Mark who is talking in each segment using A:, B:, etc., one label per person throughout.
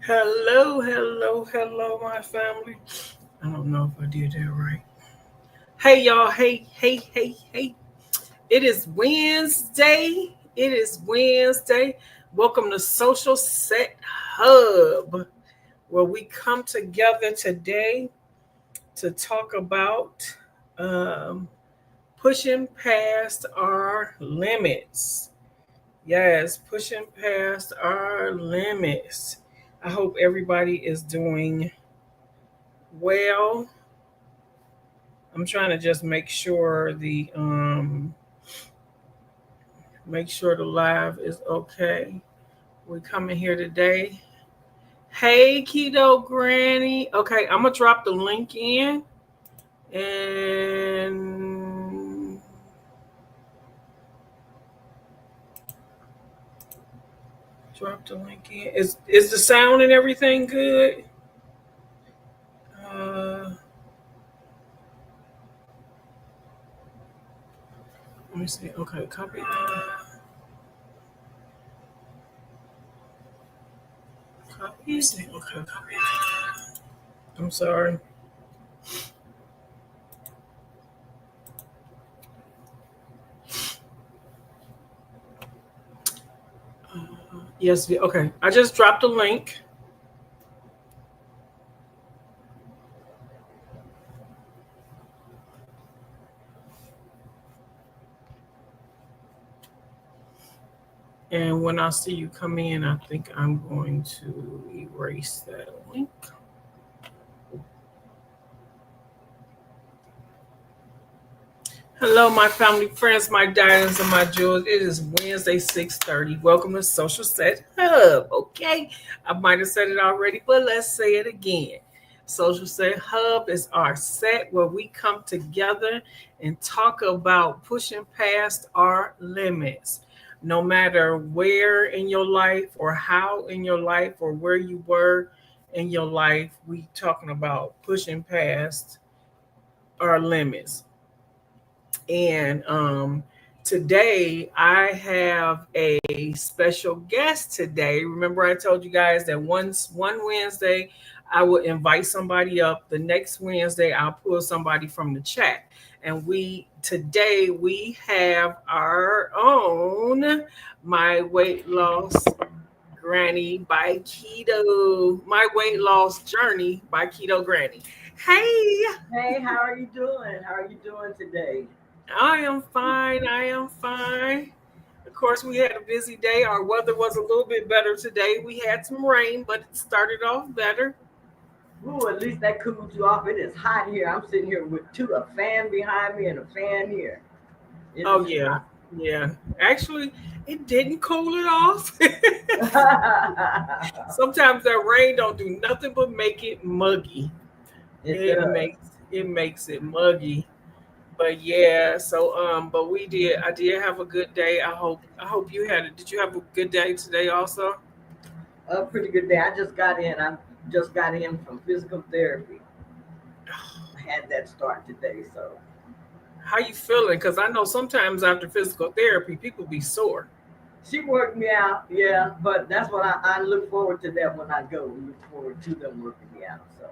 A: Hello, hello, hello, my family. I don't know if I did that right. Hey, y'all. Hey, hey, hey, hey. It is Wednesday. It is Wednesday. Welcome to Social Set Hub, where we come together today to talk about um, pushing past our limits. Yes, pushing past our limits. I hope everybody is doing well. I'm trying to just make sure the live is okay. We coming here today. Hey Keto Granny. Okay, I'm gonna drop the link in and drop the link in. Is the sound and everything good? Uh Let me see. Okay, copy. Copy. Okay, copy. I'm sorry. Yes, okay. I just dropped the link. And when I see you come in, I think I'm going to erase that link. Hello, my family, friends, my diamonds, and my jewels. It is Wednesday, 6:30. Welcome to Social Set Hub. Okay, I might have said it already, but let's say it again. Social Set Hub is our set where we come together and talk about pushing past our limits. No matter where in your life or how in your life or where you were in your life, we talking about pushing past our limits. And today I have a special guest today. Remember, I told you guys that one Wednesday I will invite somebody up. The next Wednesday I'll pull somebody from the chat. And we have our own My Weight Loss Granny by Keto. My Weight Loss Journey by Keto Granny. Hey,
B: Hey, how are you doing? How are you doing today?
A: I am fine. I am fine. Of course, we had a busy day. Our weather was a little bit better today. We had some rain, but it started off better.
B: Ooh, at least that cooled you off. It is hot here. I'm sitting here with a fan behind me and a fan here. It is
A: Oh yeah, yeah. Actually, it didn't cool it off.
B: hot.
A: Sometimes that rain don't do nothing but make it muggy.
B: It
A: It
B: does.
A: makes it muggy. But yeah, but we did. I did have a good day. I hope you had it. Did you have a good day today also?
B: A pretty good day. I just got in. I just got in from physical therapy. I had that start today, so
A: How you feeling? Because I know sometimes after physical therapy, people be sore.
B: she worked me out. Yeah, but that's what I look forward to that when I go. Look forward to them working me out. So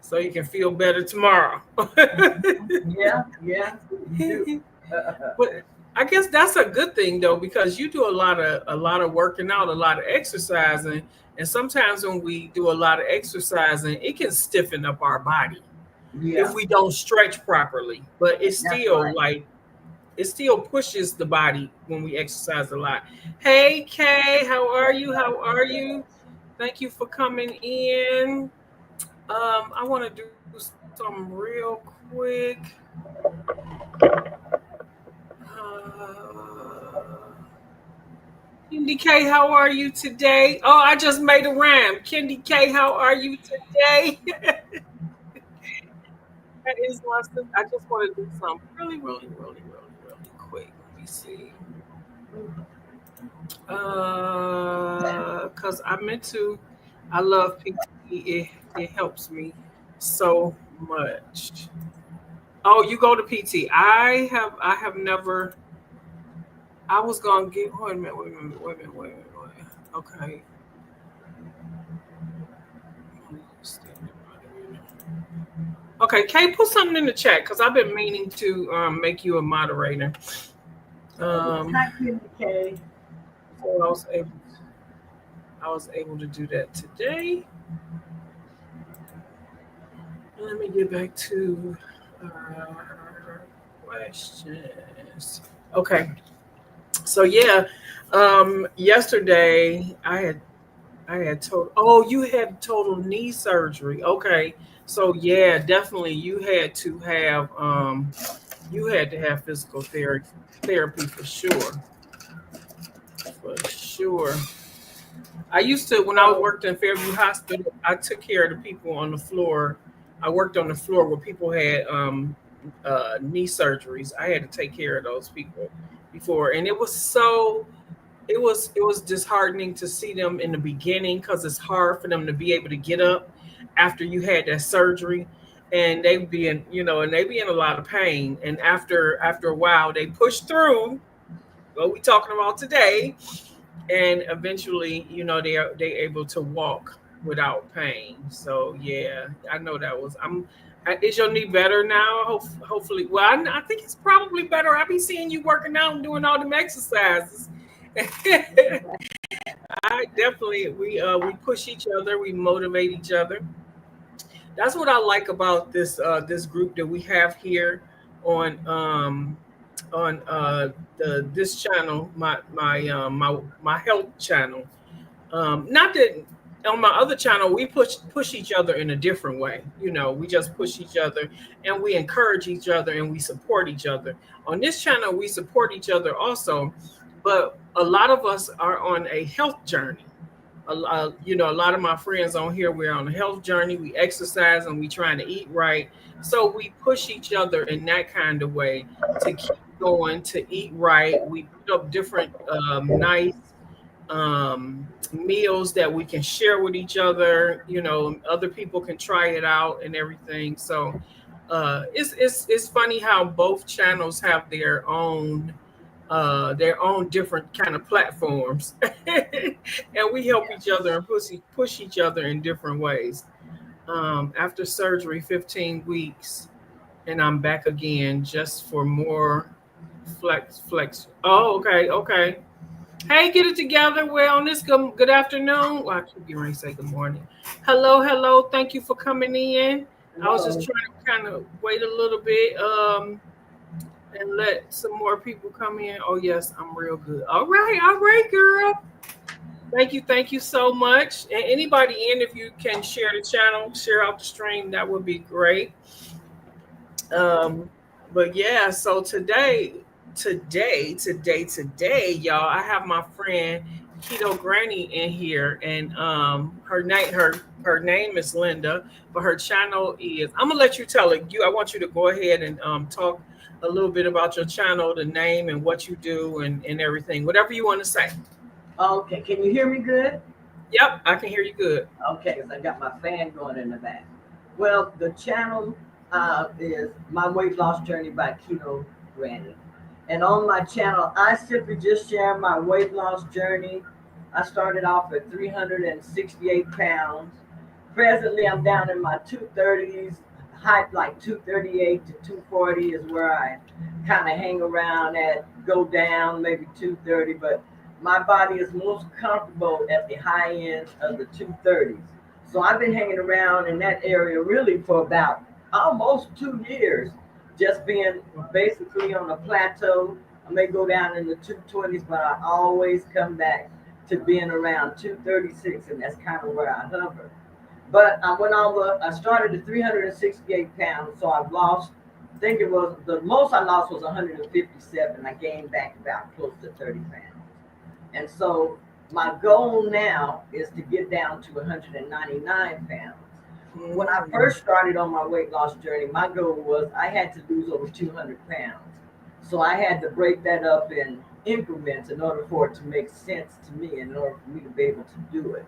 A: So you can feel better tomorrow.
B: yeah, yeah, you do.
A: But I guess that's a good thing though, because you do a lot of working out, a lot of exercising, and sometimes when we do a lot of exercising, it can stiffen up our body
B: Yeah,
A: if we don't stretch properly. But
B: that's right.
A: it still pushes the body when we exercise a lot. Hey Kay, how are you? How are you? Thank you for coming in. I want to do something real quick. Kendi K, how are you today? Oh, I just made a rhyme. Kendi K, how are you today? That is my sister. I just want to do something really, really, really, really, really quick. Let me see. Cause I meant to. I love PT. It helps me so much. Oh, you go to PT. I have never. I was gonna get. Wait a minute. Wait a minute. Wait a minute. Wait a minute. Wait a minute. Okay. Okay, Kay, put something in the chat because I've been meaning to make you a moderator.
B: Hi, Kimmy K.
A: So I was able to do that today. Let me get back to questions. Okay, so yeah, yesterday I had total. Oh, you had total knee surgery. Okay, so yeah, definitely you had to have physical therapy for sure, for sure. I used to when I
B: So,
A: worked in Fairview Hospital. I took care of the people on the floor. I worked on the floor where people had knee surgeries. I had to take care of those people before, and it was disheartening to see them in the beginning because it's hard for them to be able to get up after you had that surgery, and they be in and they be in a lot of pain, and after a while they push through what we talking about today, and eventually they able to walk without pain. So yeah, I know that was is your knee better now? Hopefully, well, I think it's probably better. I be seeing you working out and doing all them exercises. I definitely we push each other, we motivate each other. That's what I like about this group that we have here on the this channel, my health channel. Not that on my other channel we push each other in a different way. We just push each other and we encourage each other and we support each other. On this channel we support each other also, but a lot of us are on a health journey. A lot of my friends on here, we're on a health journey. We exercise and we trying to eat right. So we push each other in that kind of way to keep going, to eat right. We put up different nice meals that we can share with each other. Other people can try it out and everything. So it's funny how both channels have their own different kind of platforms, and we help each other and push each other in different ways. After surgery, 15 weeks, and I'm back again just for more flex. Oh, okay, okay. Hey, get it together. Wellness. Good afternoon. Well, I keep getting ready to say good morning. Hello, hello. Thank you for coming in. I was just
B: hello.
A: trying to kind of wait a little bit. And let some more people come in. Oh yes, I'm real good. All right, girl. Thank you so much. And anybody in, if you can share the channel, share out the stream, that would be great. Um, but yeah, so today, y'all, I have my friend Keto Granny in here, and her name is Linda, but her channel is. I'm gonna let you tell it. I want you to go ahead and talk a little bit about your channel, the name, and what you do, and everything. Whatever you want to say.
B: Okay, can you hear me good?
A: Yep, I can hear you good.
B: Okay, because I got my fan going in the back. Well, the channel is My Weight Loss Journey by Keto Granny. And on my channel, I simply just share my weight loss journey. I started off at 368 pounds. Presently, I'm down in my 230s. Height like 238 to 240 is where I kind of hang around at, go down maybe 230, but my body is most comfortable at the high end of the 230s. So I've been hanging around in that area really for about almost 2 years, just being basically on a plateau. I may go down in the 220s, but I always come back to being around 236, and that's kind of where I hover. But I went over, I started at 368 pounds, so I've lost, I think it was, the most I lost was 157. I gained back about close to 30 pounds. And so my goal now is to get down to 199 pounds. When I first started on my weight loss journey, my goal was I had to lose over 200 pounds. So I had to break that up in increments in order for it to make sense to me, in order for me to be able to do it.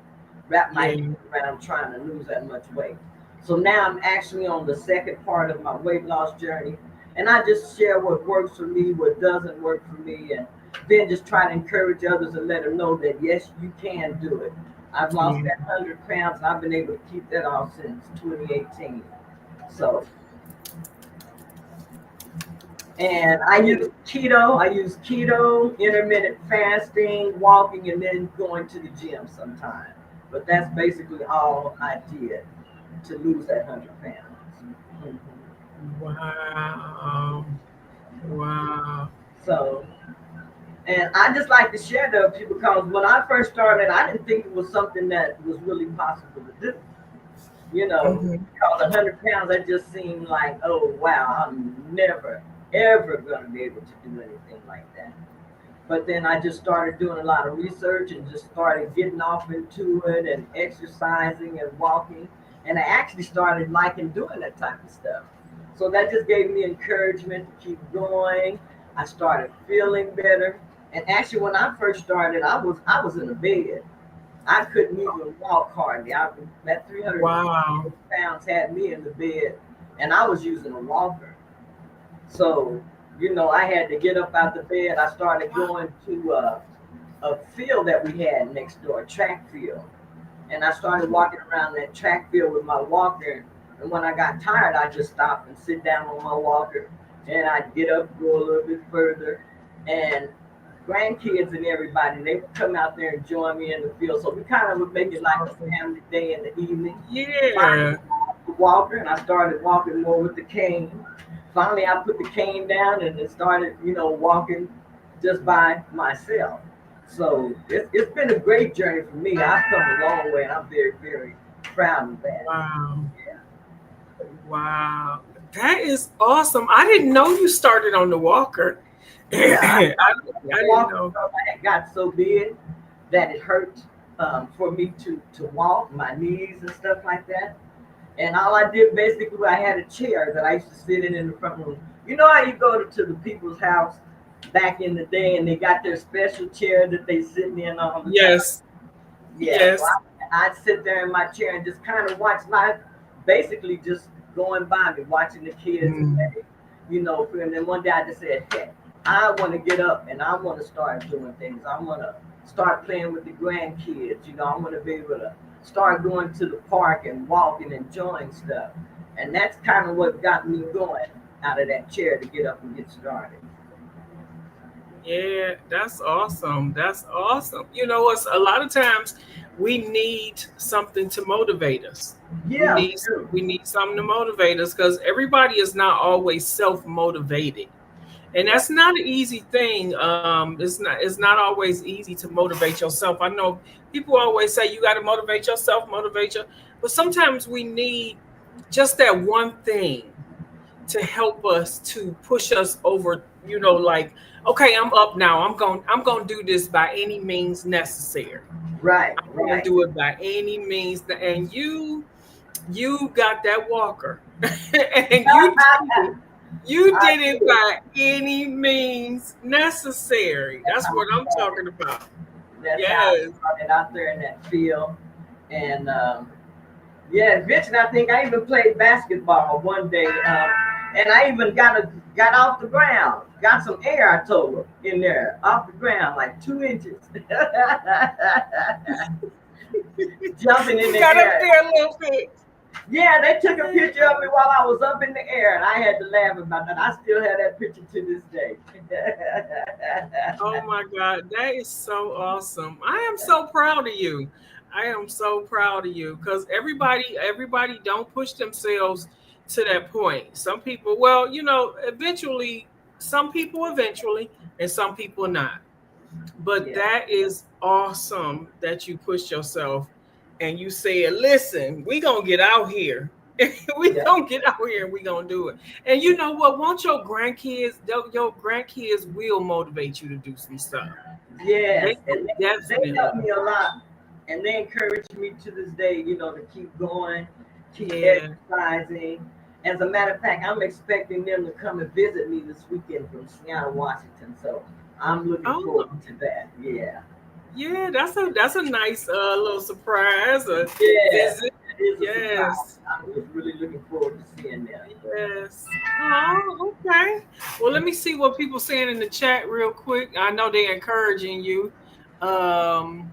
B: Wrap my head around trying to lose that much weight. So now I'm actually on the second part of my weight loss journey, and I just share what works for me, what doesn't work for me, and then just try to encourage others and let them know that yes, you can do it. I've lost that 100 pounds, and I've been able to keep that off since 2018. So, and I use keto, intermittent fasting, walking, and then going to the gym sometimes. But that's basically all I did to lose that 100 pounds. Mhm.
A: Wow. Wow.
B: So, and I just like to share that with you because when I first started, I didn't think it was something that was really possible to do.
A: Mhm.
B: Because 100 pounds, that just seemed like, oh wow, I'm never ever going to be able to do anything like that. But then I just started doing a lot of research and just started getting off into it and exercising and walking. And I actually started liking doing that type of stuff. So that just gave me encouragement to keep going. I started feeling better. And actually, when I first started, I was in a bed. I couldn't even walk hardly. That 350
A: Wow.
B: pounds had me in the bed, and I was using a walker. So, I had to get up out the bed. I started going to a field that we had next door, a track field. And I started walking around that track field with my walker. And when I got tired, I just stopped and sit down on my walker. And I'd get up, go a little bit further. And grandkids and everybody, they would come out there and join me in the field. So we kind of would make it like a
A: Awesome.
B: family day in the evening.
A: Yeah.
B: Finally, the walker, and I started walking more with the cane. Finally, I put the cane down and then started, walking just by myself. So it's been a great journey for me. I've come a long way, and I'm very, very proud of that.
A: Wow.
B: Yeah,
A: Wow. That is awesome. I didn't know you started on the walker.
B: yeah. I
A: I,
B: started on the
A: I didn't
B: walk
A: know.
B: because I had got so big that it hurt for me to walk, my knees and stuff like that. And all I did basically, I had a chair that I used to sit in the front room. You know how you go to the people's house back in the day, and they got their special chair that they sitting in all the time.
A: Yes.
B: Yeah, so
A: Yes.
B: I'd sit there in my chair and just kind of watch life, basically just going by me, watching the kids
A: Mm.
B: play, And then one day I just said, hey, I want to get up and I want to start doing things. I want to start playing with the grandkids. I want to be able to start going to the park and walking and enjoying stuff. And that's kind of what got me going out of that chair to get up and get started.
A: Yeah, that's awesome. That's awesome. You know what's a lot of times we need something to motivate us. We
B: Yeah,
A: need
B: we do.
A: we need something to motivate us because everybody is not always self-motivated. And
B: Right.
A: that's not an easy thing. It's not always easy to motivate yourself. I know people always say you got to motivate yourself, motivate you, but sometimes we need just that one thing to help us to push us over, like, okay, I'm up now. I'm going to do this by any means necessary.
B: Right,
A: I'm going to
B: right.
A: do it by any means and you got that walker. And you
B: I
A: did it
B: do.
A: by any means necessary.
B: That's
A: That's
B: how
A: what
B: I
A: I'm
B: started.
A: talking about.
B: That's how I
A: Yes.
B: started out there in that field. And yeah, eventually I think I even played basketball one day. And I even got off the ground, got some air, I told her, in there, off the ground, like 2 inches. Jumping in
A: You
B: the
A: got up
B: air.
A: there a little bit.
B: Yeah, they took a picture of me while I was up in the air, and I had to laugh about that. I still have that picture to this day.
A: Oh my God, that is so awesome. I am so proud of you. I am so proud of you because everybody don't push themselves to that point. Some people, well, eventually, some people eventually, and some people not. But
B: Yeah,
A: that is awesome that you pushed yourself and you said, listen, we gonna get out here. We
B: yeah,
A: gonna get out here and we gonna do it. And you know what? Once your grandkids will motivate you to do some stuff.
B: yes,
A: They
B: and
A: will
B: they helped
A: definitely.
B: me a lot, and they encouraged me to this day, to keep going, keep
A: Yeah.
B: exercising. As a matter of fact, I'm expecting them to come and visit me this weekend from Seattle, Washington. So I'm looking
A: Oh,
B: forward to that. Yeah,
A: yeah, that's a nice little surprise, a
B: yeah,
A: visit.
B: it is a surprise.
A: Yes.
B: I'm just really looking forward to seeing them.
A: Yes. Oh, okay. Well, let me see what people saying in the chat real quick. I know they're encouraging you. Um,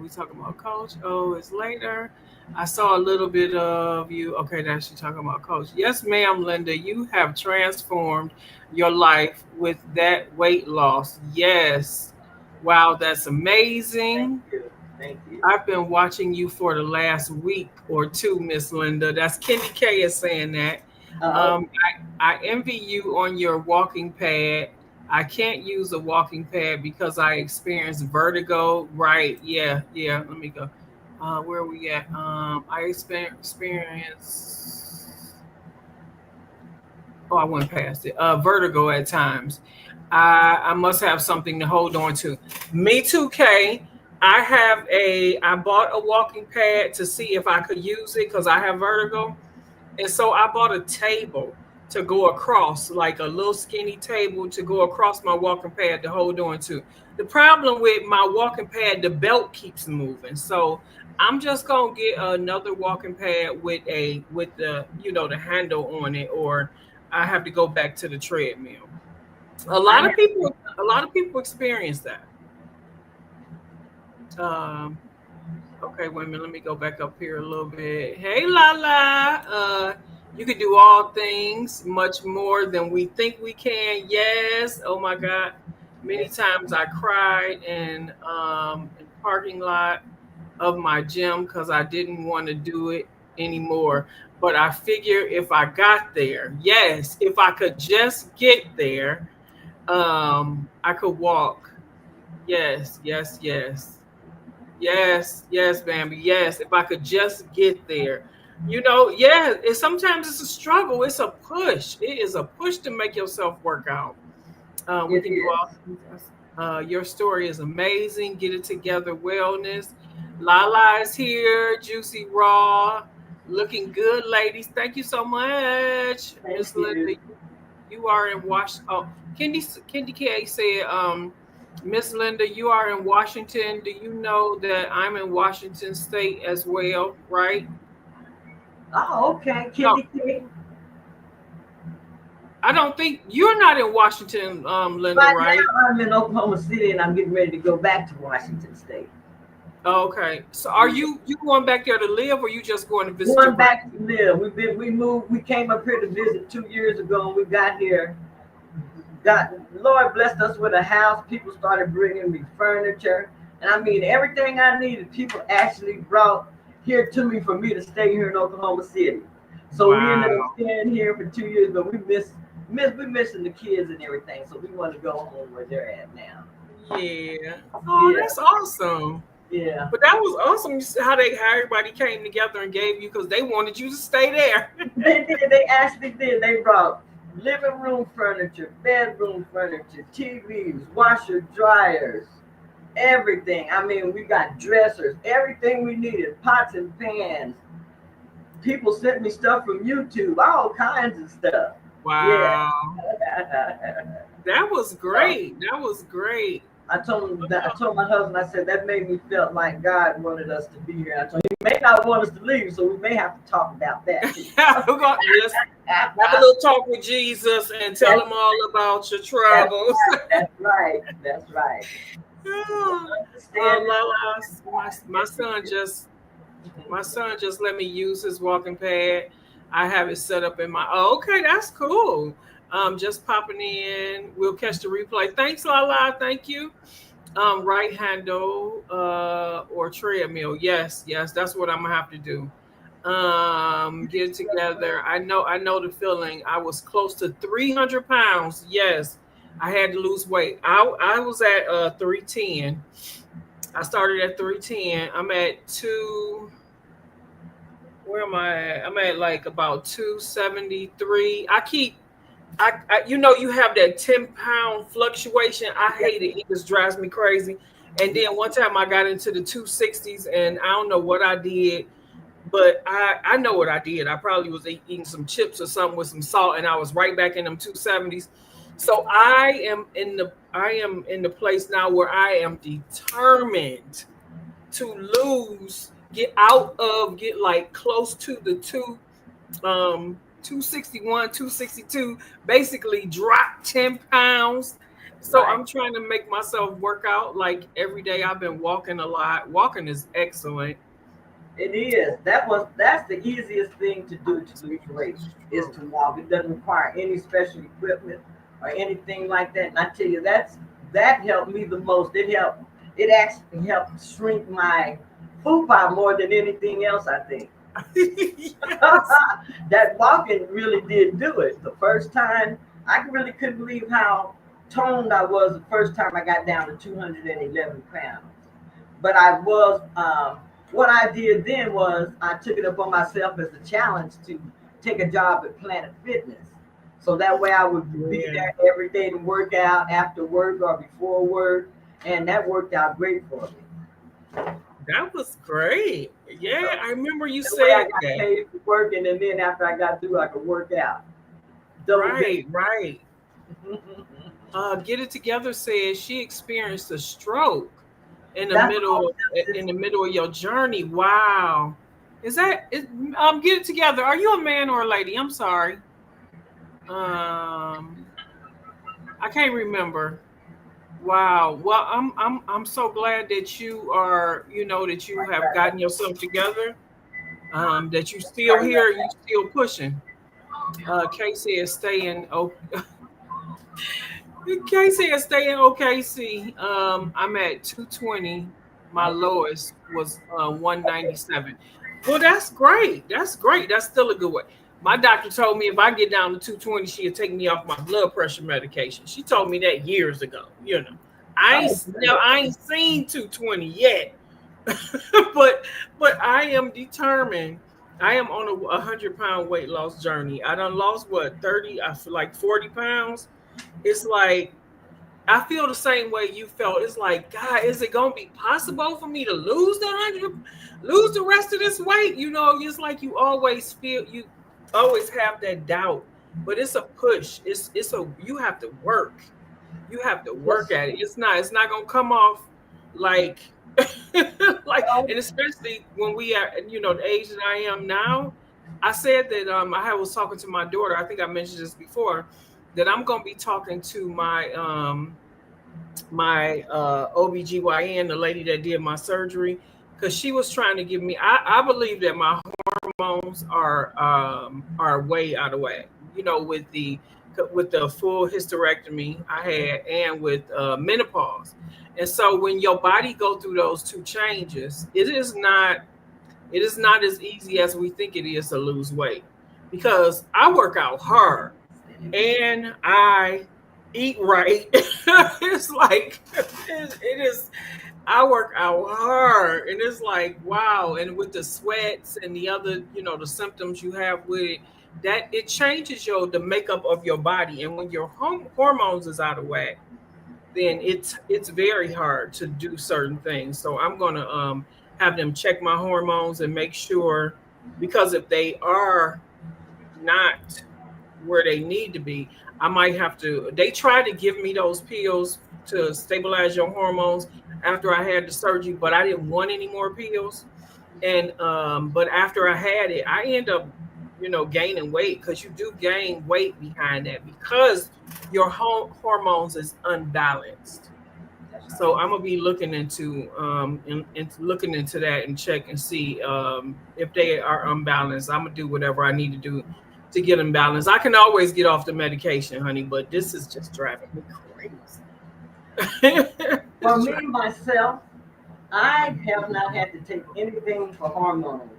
A: We talking about Coach. Oh, it's later. I saw a little bit of you. Okay, that's you talking about Coach. Yes, ma'am, Linda. You have transformed your life with that weight loss. Yes. Wow, that's
B: Thank
A: amazing.
B: you. Thank you.
A: I've been watching you for the last week or two, Miss Linda. That's Kendi K is saying that.
B: Okay.
A: I envy you on your walking pad. I can't use a walking pad because I experience vertigo. Right? Yeah, yeah. Let me go. Where are we at? I experience. Oh, I went past it. Vertigo at times. I must have something to hold on to. Me too, Kay. I bought a walking pad to see if I could use it because I have vertigo. And so I bought a table to go across, like a little skinny table to go across my walking pad to hold on to. The problem with my walking pad, the belt keeps moving. So I'm just gonna get another walking pad with the the handle on it, or I have to go back to the treadmill.
B: I have.
A: A lot of people experience that. Um, Okay, wait a minute. Let me go back up here a little bit. Hey, Lala. You can do all things much more than we think we can. Yes. Oh my God. Many times I cried in parking lot of my gym because I didn't want to do it anymore. But I figure if I got there, yes, if I could just get there, I could walk. Yes, yes, yes. Yes, yes, Bambi. Yes, if I could just get there. Yeah, sometimes it's a struggle. It's a push. It is a push to make yourself work out. We
B: It
A: can do all
B: is.
A: things. Your story is amazing. Get it together wellness. Lala is here. Juicy Raw. Looking good, ladies. Thank you so much.
B: Thank
A: Miss Linda.
B: you.
A: You are in Washington. Oh, Kendi K said, Miss Linda, you are in Washington. Do you know that I'm in Washington State as well, right?
B: Oh, okay.
A: No,
B: Kitty King.
A: I don't think you're not in Washington, Linda,
B: Right
A: right?
B: now, I'm in Oklahoma City, and I'm getting ready to go back to Washington State.
A: Okay. So are you going back there to live, or you just going to visit your
B: Going
A: grand?
B: back to live. We moved. We came up here to visit 2 years ago, and we got here. God, Lord blessed us with a house. People started bringing me furniture, and I mean everything I needed. People actually brought here to me for me to stay here in Oklahoma City. So we ended up
A: Wow.
B: staying here for 2 years, but we missing the kids and everything. So we want to go home where they're at now.
A: Yeah. Oh,
B: Yeah,
A: that's awesome.
B: yeah.
A: But that was awesome how everybody came together and gave you because they wanted you to stay there.
B: They did. They actually did. They brought living room furniture, bedroom furniture, TVs, washer dryers, everything. I mean, we got dressers, everything we needed, pots and pans. People sent me stuff from YouTube, all kinds of stuff. Yeah.
A: Wow. That was
B: So
A: great. That was great.
B: I told my husband, I said that made me feel like God wanted us to be here. I told him he may not want us to leave, so we may have to talk about that too.
A: Let's have a little talk with Jesus and tell
B: that's,
A: him all about your
B: that's
A: troubles.
B: right. That's right. That's right. Understanding.
A: Lala, my son just let me use his walking pad. I have it set up in my. Oh, okay, that's cool. Just popping in. We'll catch the replay. Thanks, Lala. Thank you. Right handle or treadmill. Yes, yes, that's what I'm gonna have to do. Get it together. I know the feeling. I was close to 300 pounds. Yes, I had to lose weight. I was at 310. I started at 310. I'm at two. Where am I at? I'm at like about 273. You have that 10-pound fluctuation. I hate it. It just drives me crazy. And then one time I got into the 260s and I don't know what I did, but I know what I did. I probably was eating some chips or something with some salt and I was right back in them 270s. So I am in the place now where I am determined to get like close to the 261, 262, basically drop 10 pounds So
B: Right.
A: I'm trying to make myself work out like every day. I've been walking a lot. Walking is excellent.
B: It is. That's the easiest thing to do to lose weight is to walk. It doesn't require any special equipment or anything like that. And I tell you, that helped me the most. It actually helped shrink my fupa more than anything else, I think.
A: Yes.
B: That walking really did do it. The first time, I really couldn't believe how toned I was the first time I got down to 211 pounds. But what I did then was I took it upon myself as a challenge to take a job at Planet Fitness. So that way I would be
A: Yeah.
B: there every day to work out after work or before work. And that worked out great for me.
A: That was great. Yeah,
B: So
A: I remember you
B: that way I
A: said
B: got
A: that.
B: paid for working, and then after I got through, I could work out. Double
A: Right, right. Get It Together says she experienced a stroke
B: That's all
A: in
B: justice.
A: the middle of your journey. Wow. Is that is Get It Together? Are you a man or a lady? I'm sorry. Um I can't remember. Wow. Well, I'm so glad that you are, that you have gotten yourself together. That you still
B: Sorry about
A: here, you
B: that.
A: still pushing. Casey is staying. Oh, Casey is staying OKC. I'm at 220. My lowest was 197. Well, that's great. That's great. That's still a good way. My doctor told me if I get down to 220, she'll take me off my blood pressure medication. She told me that years ago.
B: Oh, good.
A: I ain't seen 220 yet, but I am determined. I am on a 100-pound weight loss journey. I done lost what 30. I feel like 40 pounds. It's like I feel the same way you felt. It's like, God, is it gonna be possible for me to lose lose the rest of this weight? It's like you always have that doubt, but it's a push. You have to work. You have to work
B: Yes.
A: at it. It's not gonna come off like
B: Well,
A: and especially when we are, the age that I am now. I said that I was talking to my daughter. I think I mentioned this before that I'm gonna be talking to my OBGYN, the lady that did my surgery, because she was trying to give me. I believe that my hormones are way out of whack. With the full hysterectomy I had and with menopause, and so when your body go through those two changes, it is not as easy as we think it is to lose weight because I work out hard and I eat right. It's like it is. I work out hard, and it's like wow. And with the sweats and the other, the symptoms you have with it, that it changes the makeup of your body. And when your hormones is out of whack, then it's very hard to do certain things. So I'm gonna have them check my hormones and make sure because if they are not where they need to be. I might have to. They tried to give me those pills to stabilize your hormones after I had the surgery, but I didn't want any more pills. And but after I had it, I end up, gaining weight because you do gain weight behind that because your hormones is unbalanced.
B: that's
A: So
B: right.
A: I'm gonna be looking looking into that and check and see if they are unbalanced. I'm gonna do whatever I need to do to get them balanced. I can always get off the medication, honey, but this is just driving me crazy.
B: For
A: It's
B: me, myself, I have not had to take anything for hormones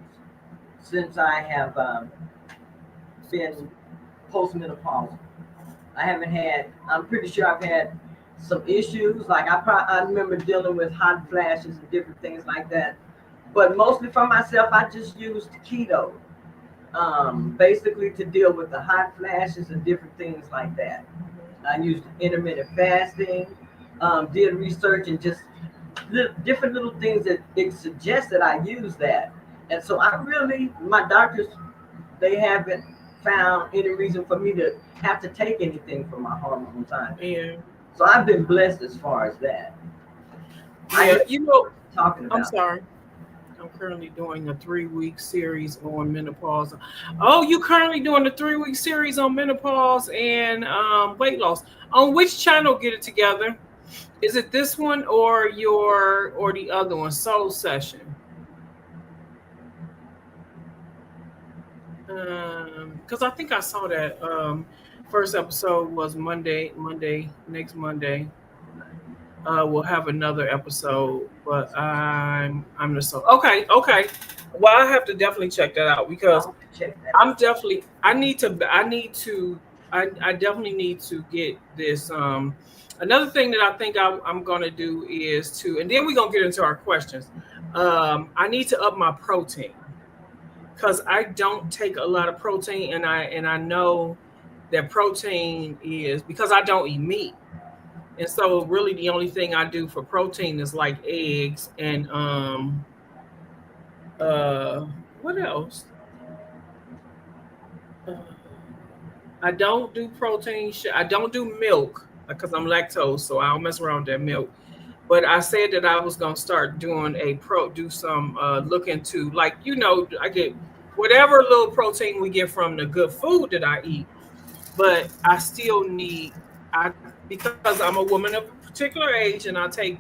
B: since I have been postmenopausal. I haven't had. I'm pretty sure I've had some issues. Like I remember dealing with hot flashes and different things like that. But mostly for myself, I just used keto, basically to deal with the hot flashes and different things like that. I used intermittent fasting, did research and just different little things that it suggests that I use that. And so my doctors, they haven't found any reason for me to have to take anything for my hormones either.
A: yeah,
B: So I've been blessed as far as that. I
A: yeah.
B: know what you're talking
A: I'm
B: about.
A: sorry. I'm currently doing a 3 week series on menopause. Oh, you currently doing a 3 week series on menopause and weight loss. On which channel? Get it together. Is it this one or the other one? Soul Session. Because I think I saw that first episode was Monday, next Monday. We'll have another episode, but I'm the soul. Okay, okay. Well, I have to definitely check that out because
B: I'll check that
A: I'm
B: out.
A: definitely I definitely need to get this. Another thing that I think I'm gonna do is to, and then we're gonna get into our questions. I need to up my protein because I don't take a lot of protein, and I know that protein is because I don't eat meat, and so really the only thing I do for protein is like eggs and uh what else? Uh, I don't do I don't do milk because I'm lactose, so I don't mess around with that milk. But I said that I was gonna start doing do some look into, like, I get whatever little protein we get from the good food that I eat, but I still need I because I'm a woman of a particular age and I take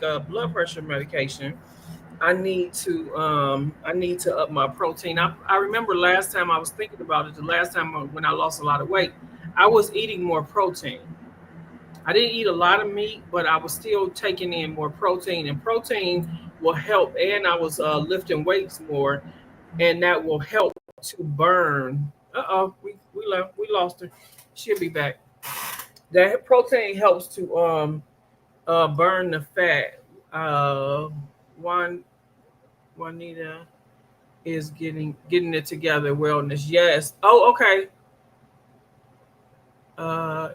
A: a blood pressure medication. I need to up my protein. I remember last time I was thinking about it, the last time when I lost a lot of weight, I was eating more protein. I didn't eat a lot of meat, but I was still taking in more protein, and protein will help. And I was lifting weights more, and that will help to burn. We lost her. She'll be back. That protein helps to burn the fat. One Juanita is getting it together. Wellness, yes. Oh, okay.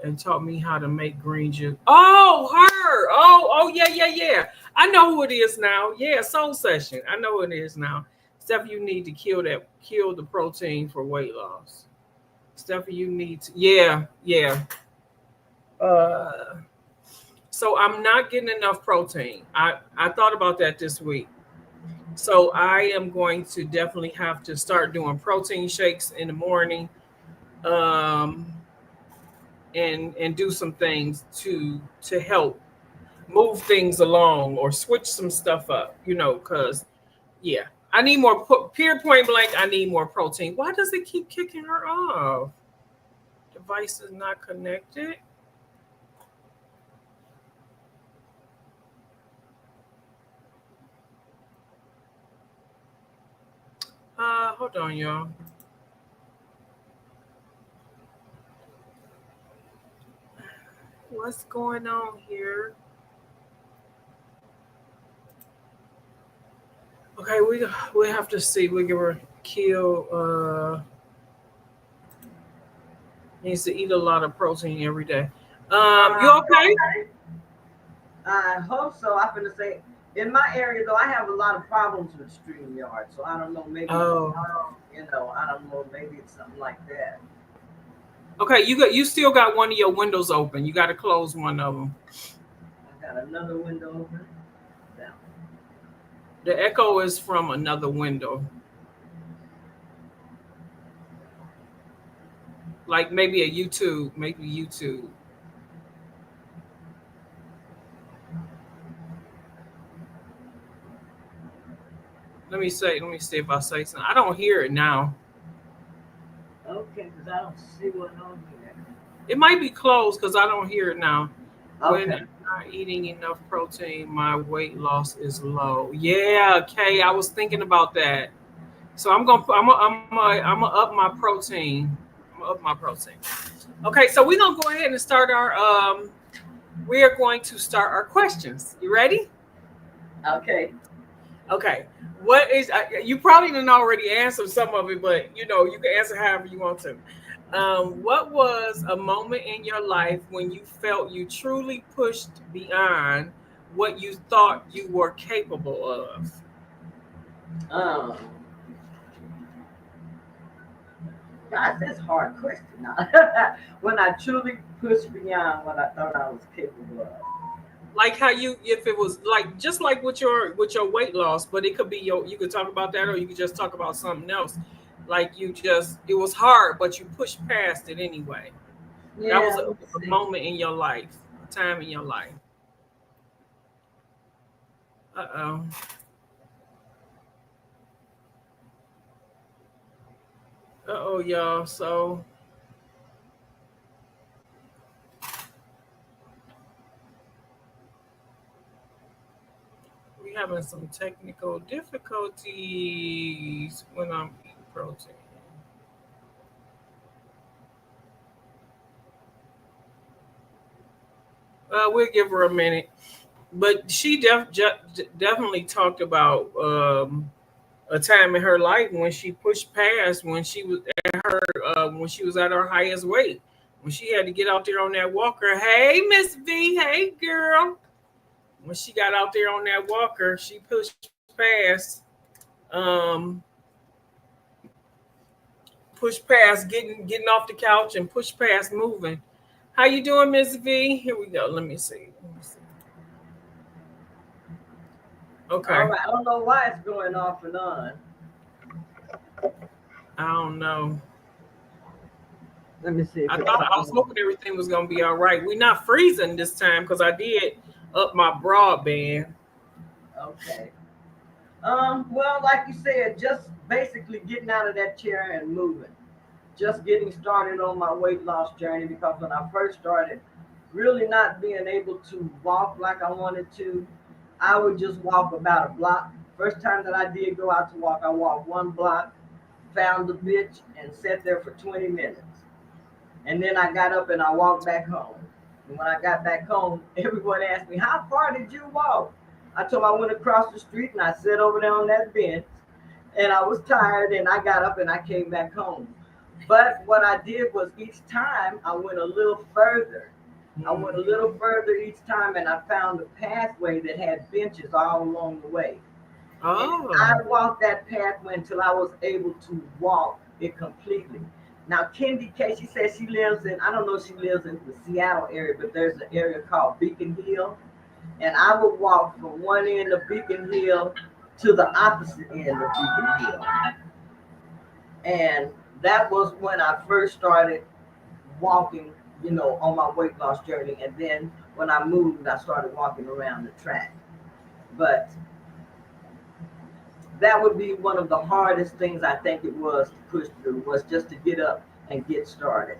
A: And taught me how to make green juice. Oh, her. Oh, yeah, yeah, yeah. I know who it is now. Yeah, Soul Session. I know who it is now. Steph, you need to kill the protein for weight loss. Steph, you need to, yeah, yeah. Uh, so I'm not getting enough protein. I thought about that this week. So I am going to definitely have to start doing protein shakes in the morning. Um, and do some things to help move things along or switch some stuff up, because yeah, I need more pure point blank. I need more protein. Why does it keep kicking her off? Device is not connected. Hold on, y'all. What's going on here? Okay, we have to see. We give her kill. Needs to eat a lot of protein every day. You okay?
B: I hope so. I'm gonna say in my area though, I have a lot of problems with StreamYard, so I don't know. Maybe
A: Oh,
B: I don't know. Maybe it's something like that.
A: okay. You still got one of your windows open. You got to close one of them.
B: I got another window open. Now,
A: The echo is from another window, like maybe a YouTube, maybe YouTube. Let me see if I say something. I don't hear it now.
B: okay, because I don't see one on here.
A: It might be closed because I don't hear it now. When
B: Okay.
A: I'm not eating enough protein, my weight loss is low. Yeah, Kay, I was thinking about that. So I'm gonna up my protein. I'm gonna up my protein. Okay, so we're gonna go ahead and start our we are going to start our questions. You ready?
B: Okay.
A: Okay. What is you probably didn't already answer some of it, but you can answer however you want to. What was a moment in your life when you felt you truly pushed beyond what you thought you were capable of?
B: Um, God, that's a hard question. When I truly pushed beyond what I thought I was capable of.
A: like how you, if it was like just like with your weight loss, but it could be you could talk about that, or you could just talk about something else. Like you just, it was hard, but you pushed past it anyway. That was
B: Yeah, let's
A: a
B: see.
A: moment in your life, a time in your life. Uh-oh. Uh-oh, y'all. So we having some technical difficulties when I'm eating protein. We'll give her a minute. But she definitely talked about a time in her life when she pushed past, when she was at her when she was at her highest weight, when she had to get out there on that walker. Hey, Miss V, hey girl. When she got out there on that walker, she pushed past, um, getting off the couch and pushed past moving. How you doing, Miss V? Here we go. Let me see. Let me see.
B: All
A: Okay.
B: right. I don't know why it's going off and on.
A: I don't know.
B: Let me see if
A: I
B: it's
A: thought, I was
B: something.
A: hoping everything was gonna be all right. We're not freezing this time because I did up my broadband.
B: Okay. Well, like you said, just basically getting out of that chair and moving. Just getting started on my weight loss journey because when I first started, really not being able to walk like I wanted to, I would just walk about a block. First time that I did go out to walk, I walked one block, found the bitch, and sat there for 20 minutes. And then I got up and I walked back home. And when I got back home, everyone asked me, "How far did you walk?" I told them I went across the street and I sat over there on that bench. And I was tired and I got up and I came back home. But what I did was each time I went a little further. I went a little
A: Mhm.
B: further each time and I found a pathway that had benches all along the way. And
A: Oh,
B: I walked that pathway until I was able to walk it completely. Now, Kendi K, she says she lives in, I don't know if she lives in the Seattle area, but there's an area called Beacon Hill. And I would walk from one end of Beacon Hill to the opposite end of Beacon Hill. And that was when I first started walking, on my weight loss journey. And then when I moved, I started walking around the track. But that would be one of the hardest things I think it was to push through was just to get up and get started.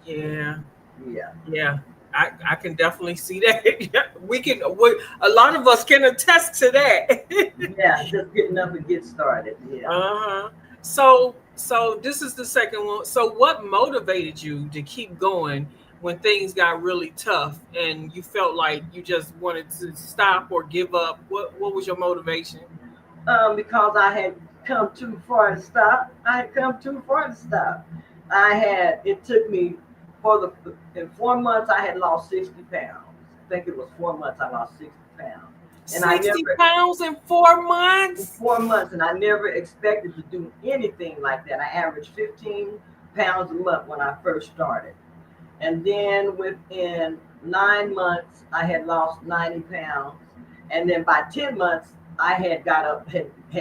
A: yeah,
B: Yeah,
A: yeah. I can definitely see that. A lot of us can attest to that.
B: yeah, just getting up and get started. Yeah.
A: Uh-huh. So this is the second one. So what motivated you to keep going when things got really tough and you felt like you just wanted to stop or give up? What was your motivation?
B: Because I had come too far to stop. I had come too far to stop. It took me in 4 months, I had lost 60 pounds. I think it was 4 months I lost 60 pounds. And I
A: 60
B: never,
A: pounds in 4 months?
B: 4 months, and I never expected to do anything like that. I averaged 15 pounds a month when I first started. And then within 9 months, I had lost 90 pounds. And then by 10 months, I had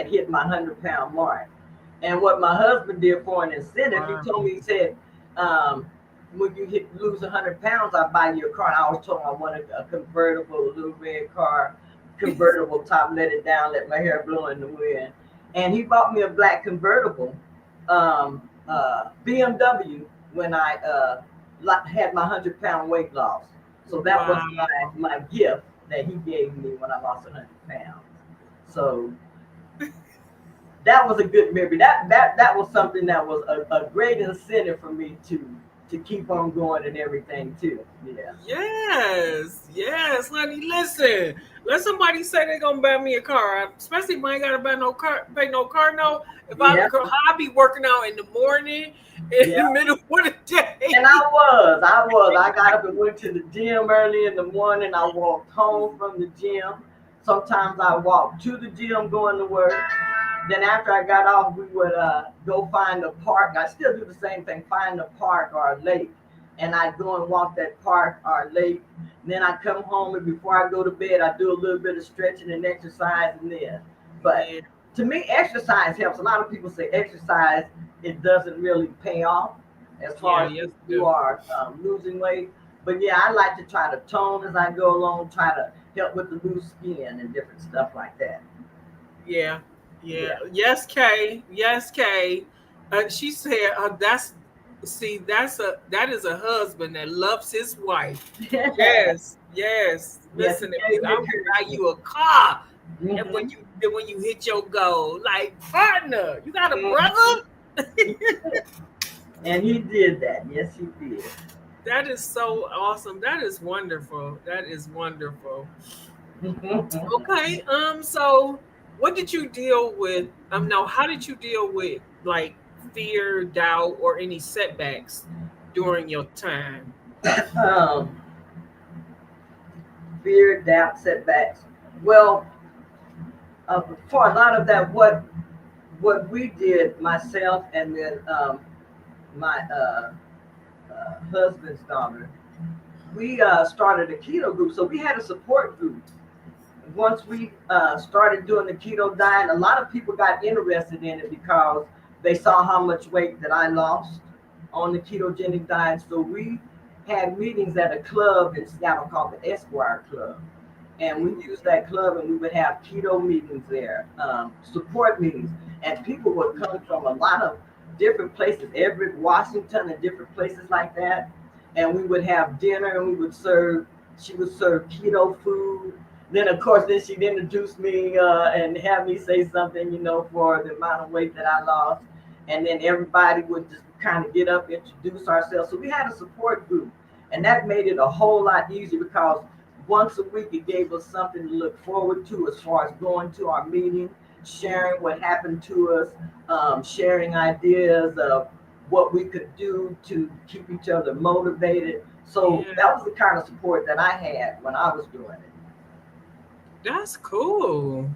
B: hit my 100-pound mark. And what my husband did for an incentive, he
A: Wow.
B: told me, he said, um, when you lose 100 pounds, I'll buy you a car. And I always told him I wanted a convertible, a little red car, convertible top, let it down, let my hair blow in the wind. And he bought me a black convertible BMW when I had my 100-pound weight loss. So that was
A: Wow.
B: my gift that he gave me when I lost 100 pounds. So that was a good memory. That was something that was a great incentive for me to keep on going and everything too. Yeah.
A: Yes, yes, honey. Listen, let somebody say they're gonna buy me a car, especially if I ain't gotta buy no car, pay no car note. If
B: Yeah.
A: I be working out in the morning, in
B: Yeah.
A: the middle of the
B: And
A: day.
B: I got up and went to the gym early in the morning. I walked home from the gym. Sometimes I walked to the gym going to work. Then after I got off, we would go find a park. I still do the same thing, find a park or a lake and I go and walk that park or lake. And then I come home, and before I go to bed, I do a little bit of stretching and exercise, and then. But
A: Yeah,
B: to me, exercise helps. A lot of people say exercise, it doesn't really pay off as far
A: yeah,
B: as
A: yes,
B: if
A: you
B: you
A: do.
B: are losing weight. But yeah, I like to try to tone as I go along, try to help with the loose skin and different stuff like that.
A: Yeah, yeah.
B: Yeah.
A: Yes, Kay. Yes, Kay. She said, "That's see, that is a husband that loves his wife." Yes, yes.
B: Yes, he
A: Listen, if
B: gave
A: you,
B: me
A: I will buy
B: encouragement.
A: you a car, and
B: Hmm.
A: when you hit your goal, like partner, you got a
B: Hmm.
A: brother.
B: And he did that. Yes, he did.
A: That is so awesome. That is wonderful. That is wonderful. Okay. So what did you deal with? No, how did you deal with like fear, doubt, or any setbacks during your time?
B: um, Fear, doubt, setbacks. Well, for a lot of that, what we did, myself and then my husband's daughter, we started a keto group. So we had a support group. Once we started doing the keto diet, a lot of people got interested in it because they saw how much weight that I lost on the ketogenic diet. So we had meetings at a club in Seattle called the Esquire Club. And we used that club, and we would have keto meetings there, support meetings. And people would come from a lot of different places, Everett, Washington, and different places like that. And we would have dinner, and she would serve keto food. Then of course, then she'd introduce me and have me say something, for the amount of weight that I lost. And then everybody would just kind of get up, introduce ourselves. So we had a support group, and that made it a whole lot easier because once a week it gave us something to look forward to as far as going to our meeting, sharing what happened to us, sharing ideas of what we could do to keep each other motivated. So
A: Yeah,
B: that was the kind of support that I had when I was doing it.
A: that's cool.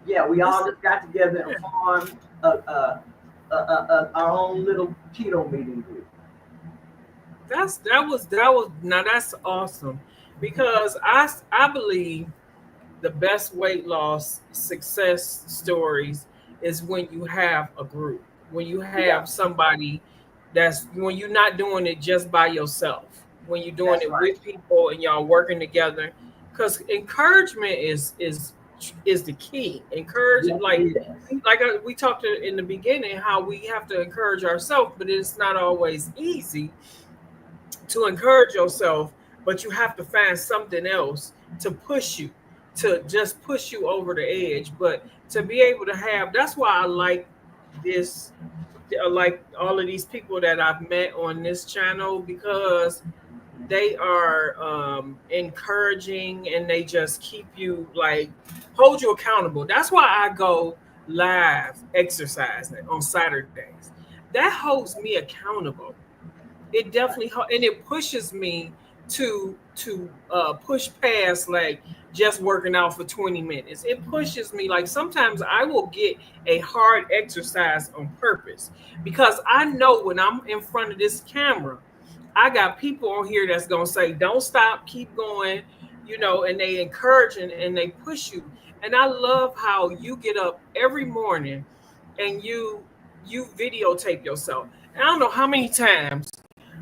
B: Yeah, we
A: That's
B: all just got together and formed our own little keto meeting group.
A: that was now that's awesome because I believe the best weight loss success stories is when you have a group, when you
B: Yeah,
A: have somebody that's when you're not doing it just by yourself, when you're doing
B: that's
A: it
B: right.
A: with people and y'all working together. Because encouragement is the key. Encourage
B: Yes, it is.
A: we talked in the beginning how we have to encourage ourselves, but it's not always easy to encourage yourself, but you have to find something else to push you, to just push you over the edge. But to be able to have, that's why I like this, like all of these people that I've met on this channel because they are encouraging and they just keep you like hold you accountable. That's why I go live exercising on Saturdays. That holds me accountable. It definitely and it pushes me to push past like just working out for 20 minutes. It pushes me like sometimes I will get a hard exercise on purpose because I know when I'm in front of this camera I got people on here that's gonna say don't stop, keep going, and they encourage and they push you. And I love how you get up every morning and you videotape yourself. And I don't know how many times,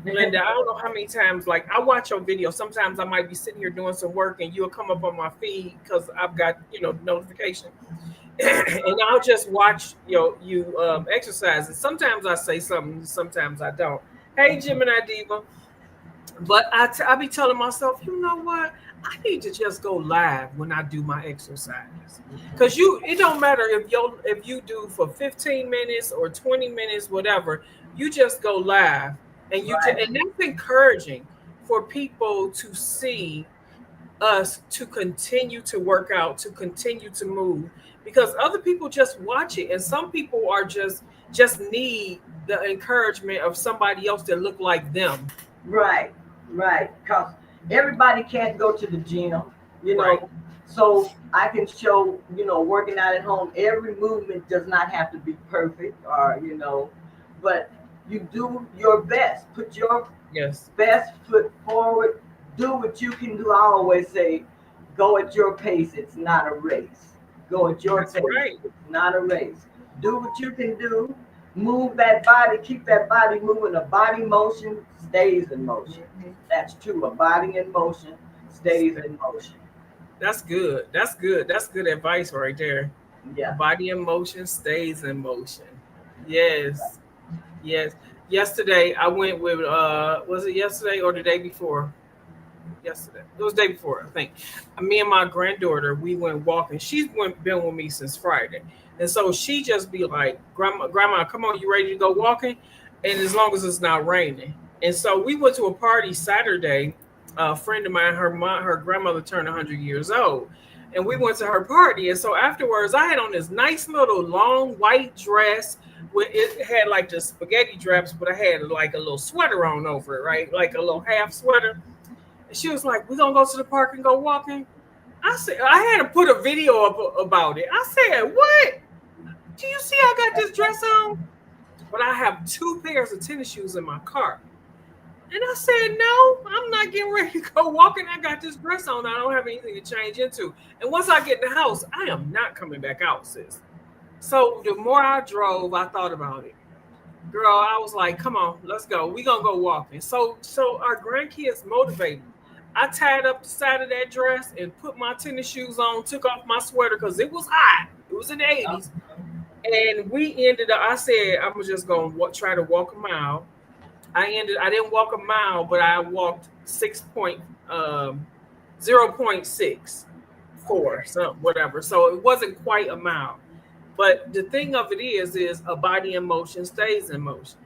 A: Linda, I don't know how many times, like I watch your video. Sometimes I might be sitting here doing some work and you'll come up on my feed because I've got, notification. And I'll just watch you exercise. And sometimes I say something, sometimes I don't. Hey, Gemini Diva. But I be telling myself, you know what? I need to just go live when I do my exercise. Cause it don't matter if you do for 15 minutes or 20 minutes, whatever, you just go live
B: Right.
A: and that's encouraging for people to see us to continue to work out, to continue to move, because other people just watch it, and some people are just need the encouragement of somebody else that look like them.
B: Right, right. Because everybody can't go to the gym, you
A: Right.
B: know. So I can show, working out at home, every movement does not have to be perfect or, but You do your best. Put your
A: Yes.
B: best foot forward. Do what you can do. I always say, go at your pace. It's not a race. Go at your
A: That's
B: pace.
A: right.
B: It's not a race. Do what you can do. Move that body. Keep that body moving. A body motion stays in motion.
A: Mhm.
B: That's true. A body in motion stays in motion.
A: That's good. That's good. That's good advice right there. A
B: Yeah.
A: body in motion stays in motion. Yes. Yes. Yesterday I went with was it yesterday or the day before? Yesterday. It was the day before, I think. Me and my granddaughter, we went walking. Been with me since Friday. And so she just be like, Grandma, come on, you ready to go walking? And as long as it's not raining. And so we went to a party Saturday. A friend of mine, her grandmother turned 100 years old. And we went to her party. And so afterwards, I had on this nice little long white dress. It had like the spaghetti drapes, but I had like a little sweater on over it, right? Like a little half sweater. And she was like, "We gonna go to the park and go walking?" I said, I had to put a video up about it. I said, "What? Do you see I got this dress on?" But I have 2 pairs of tennis shoes in my car. And I said, "No, I'm not getting ready to go walking. I got this dress on. I don't have anything to change into. And once I get in the house, I am not coming back out, sis." So the more I drove, I thought about it. Girl, I was like, "Come on, let's go. We gonna go walking." So our grandkids motivated. I tied up the side of that dress and put my tennis shoes on, took off my sweater because it was hot. It was in the 80s. And we ended up, I said, I'm just going to try to walk a mile. I didn't walk a mile, but I walked 0.64, something, whatever. So it wasn't quite a mile. But the thing of it is a body in motion stays in motion.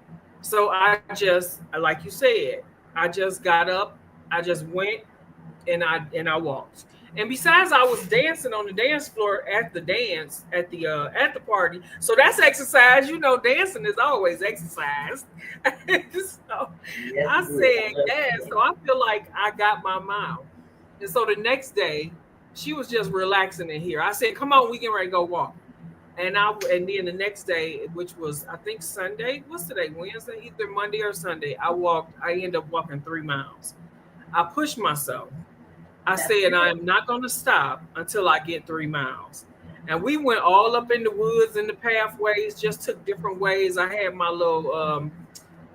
A: So I just, like you said, I just got up, I just went, and I walked. And besides, I was dancing on the dance floor at the at the party. So that's exercise. You know, dancing is always exercise. So
B: Yes,
A: I
B: it
A: said
B: is.
A: yes. So I feel like I got my mile. And so the next day, she was just relaxing in here. I said, "Come on, we getting ready to go walk." And then the next day, which was I think Sunday, what's today? Wednesday, either Monday or Sunday. I ended up walking 3 miles. I pushed myself. I
B: That's
A: said I
B: good.
A: am not going to stop until I get 3 miles. And we went all up in the woods and the pathways, just took different ways. I had my little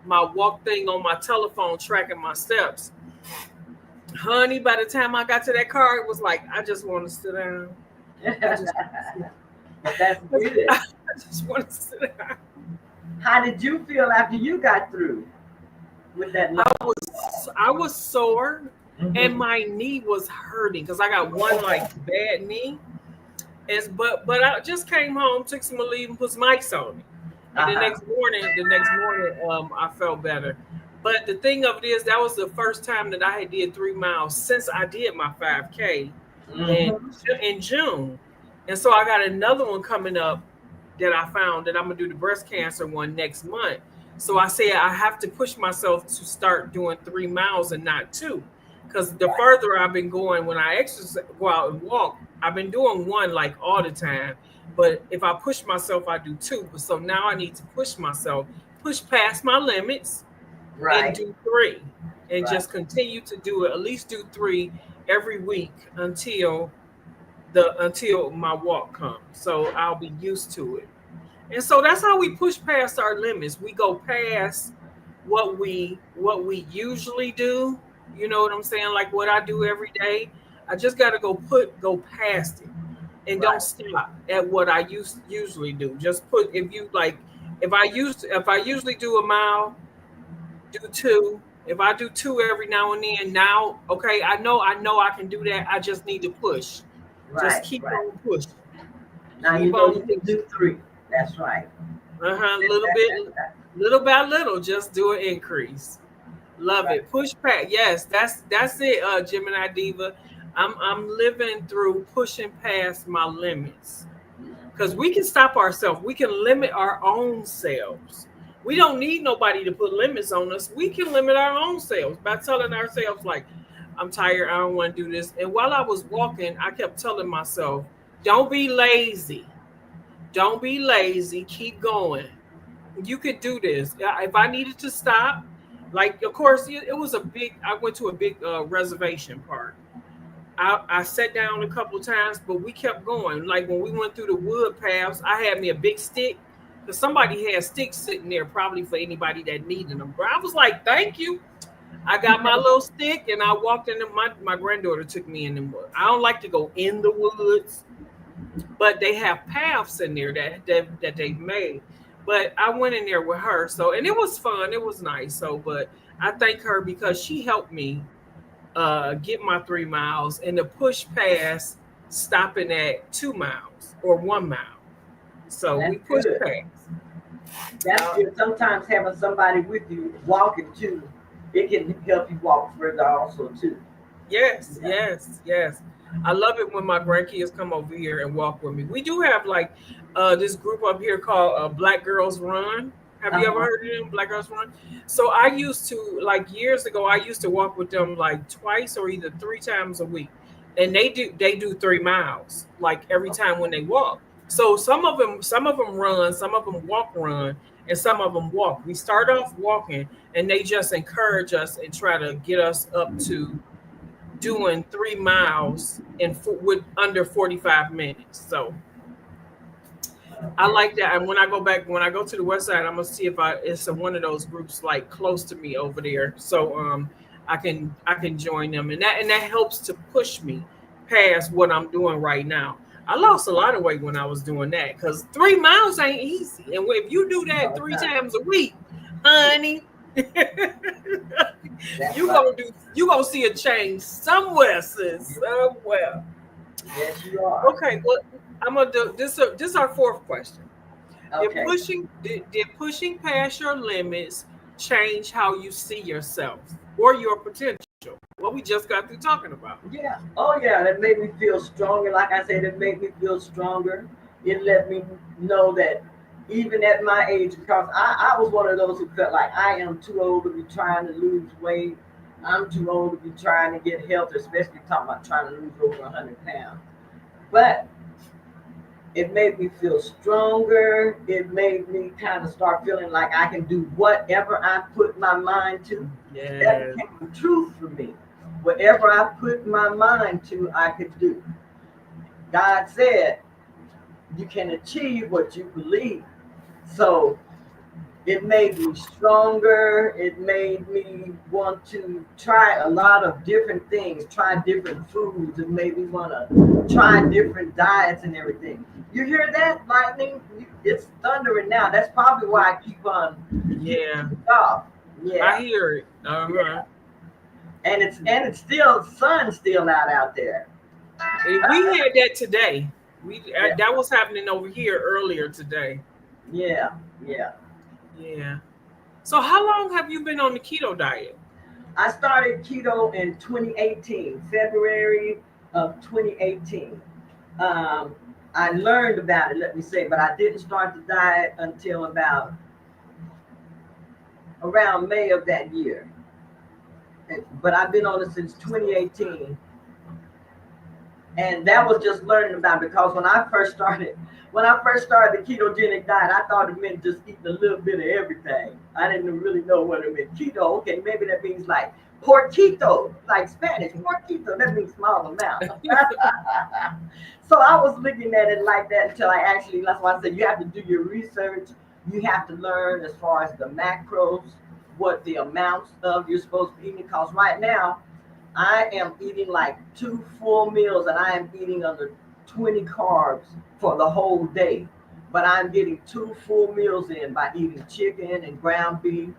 A: my walk thing on my telephone tracking my steps. Honey, by the time I got to that car, it was like I just want to sit down. I just
B: But that's good.
A: I just want to sit down.
B: How did you feel after you got through with that?
A: I was sore and
B: Mhm.
A: my knee was hurting because I got one like bad knee. But I just came home, took some leave, and put some ice on it. And
B: Uh-huh.
A: the next morning, I felt better. But the thing of it is, that was the first time that I had did 3 miles since I did my 5K in
B: Mhm.
A: in June, and so I got another one coming up that I found that I'm gonna do the breast cancer one next month. So I said I have to push myself to start doing 3 miles and not two, because the
B: Right.
A: further I've been going when I exercise, go out and walk, I've been doing one like all the time. But if I push myself, I do two. But so now I need to push myself, push past my limits, and
B: Right.
A: do three, and
B: Right.
A: just continue to do it. At least do three every week until my walk comes. So I'll be used to it. And so that's how we push past our limits. We go past what we usually do. You know what I'm saying? Like what I do every day. I just got to go past it and don't
B: Right.
A: stop at what I usually do. Just put if you like if I usually do a mile, do two. If I do two every now and then, now okay, I know I can do that. I just need to push. Just
B: Right.
A: keep
B: Right.
A: on pushing.
B: Now you
A: Keep
B: know
A: on
B: you can
A: pushing.
B: do three. That's right.
A: Little bit, little by little, just do an increase. Love
B: Right.
A: it. Push back. Yes, that's it, Gemini Diva. I'm living through pushing past my limits. Because we can stop ourselves. We can limit our own selves. We don't need nobody to put limits on us. We can limit our own selves by telling ourselves, like, "I'm tired. I don't want to do this." And while I was walking, I kept telling myself, "Don't be lazy. Don't be lazy. Keep going. You could do this. If I needed to stop, like, of course, it was a big. I went to a big reservation park. I sat down a couple of times, but we kept going. Like when we went through the wood paths, I had me a big stick because somebody had sticks sitting there, probably for anybody that needed them. But I was like, "Thank you." I got my little stick and I walked in. My granddaughter took me in the woods. I don't like to go in the woods, but they have paths in there that they've made. But I went in there with her, so and it was fun. It was nice. So, but I thank her because she helped me get my 3 miles and the push pass stopping at 2 miles or 1 mile. So
B: That's
A: we pushed
B: good.
A: past.
B: That's good. Sometimes having somebody with you walking too, it can help you walk further also too.
A: Yes,
B: Yeah.
A: yes, yes. I love it when my grandkids come over here and walk with me. We do have like this group up here called Black Girls Run. Have you ever
B: Uh-huh.
A: heard of them, Black Girls Run? So I used to, like years ago, I used to walk with them like twice or either 3 times a week, and they do 3 miles like every time when they walk. So some of them run, some of them run, and some of them walk. We start off walking, and they just encourage us and try to get us up to doing 3 miles with under 45 minutes. So I
B: Okay.
A: like that. And when I go to the west side, I'm gonna see if it's one of those groups like close to me over there. So I can join them, and that helps to push me past what I'm doing right now. I lost a lot of weight when I was doing that because 3 miles ain't easy. And if you do that
B: No,
A: three
B: no.
A: times a week, honey,
B: That's
A: you
B: right.
A: gonna do you gonna see a change somewhere, sis. Somewhere.
B: Yes, you are.
A: Okay, well, I'm gonna do this. This is our fourth question.
B: Okay.
A: Did pushing past your limits change how you see yourself or your potential? What we just got through talking about.
B: Yeah. Oh, yeah. That made me feel stronger. Like I said, it made me feel stronger. It let me know that even at my age, because I was one of those who felt like I am too old to be trying to lose weight. I'm too old to be trying to get healthy, especially talking about trying to lose over 100 pounds. But it made me feel stronger. It made me kind of start feeling like I can do whatever I put my mind to. That
A: Yes.
B: became the truth for me. Whatever I put my mind to, I could do. God said, you can achieve what you believe. So it made me stronger. It made me want to try a lot of different things, try different foods. It made me want to try different diets and everything. You hear that, lightning? It's thundering now. That's probably why I keep on getting
A: Yeah.
B: kicked off.
A: I
B: Yeah,
A: hear it. Uh huh.
B: yeah. And it's still sun still out there.
A: We had that today.
B: Yeah,
A: That was happening over here earlier today.
B: yeah, yeah.
A: Yeah. So how long have you been on the keto diet?
B: I started keto in 2018, February of 2018. Um, I learned about it, let me say, but I didn't start the diet until about around May of that year. But I've been on it since 2018, and that was just learning about it because when I first started the ketogenic diet, I thought it meant just eating a little bit of everything. I didn't really know what it meant. Keto, okay, maybe that means like porquito, like Spanish. Porquito, that means small amount. So I was looking at it like that until I actually, that's why I said you have to do your research. You have to learn as far as the macros, what the amounts of you're supposed to be eating. Because right now, I am eating like 2 full meals and I am eating under 20 carbs for the whole day. But I'm getting 2 full meals in by eating chicken and ground beef,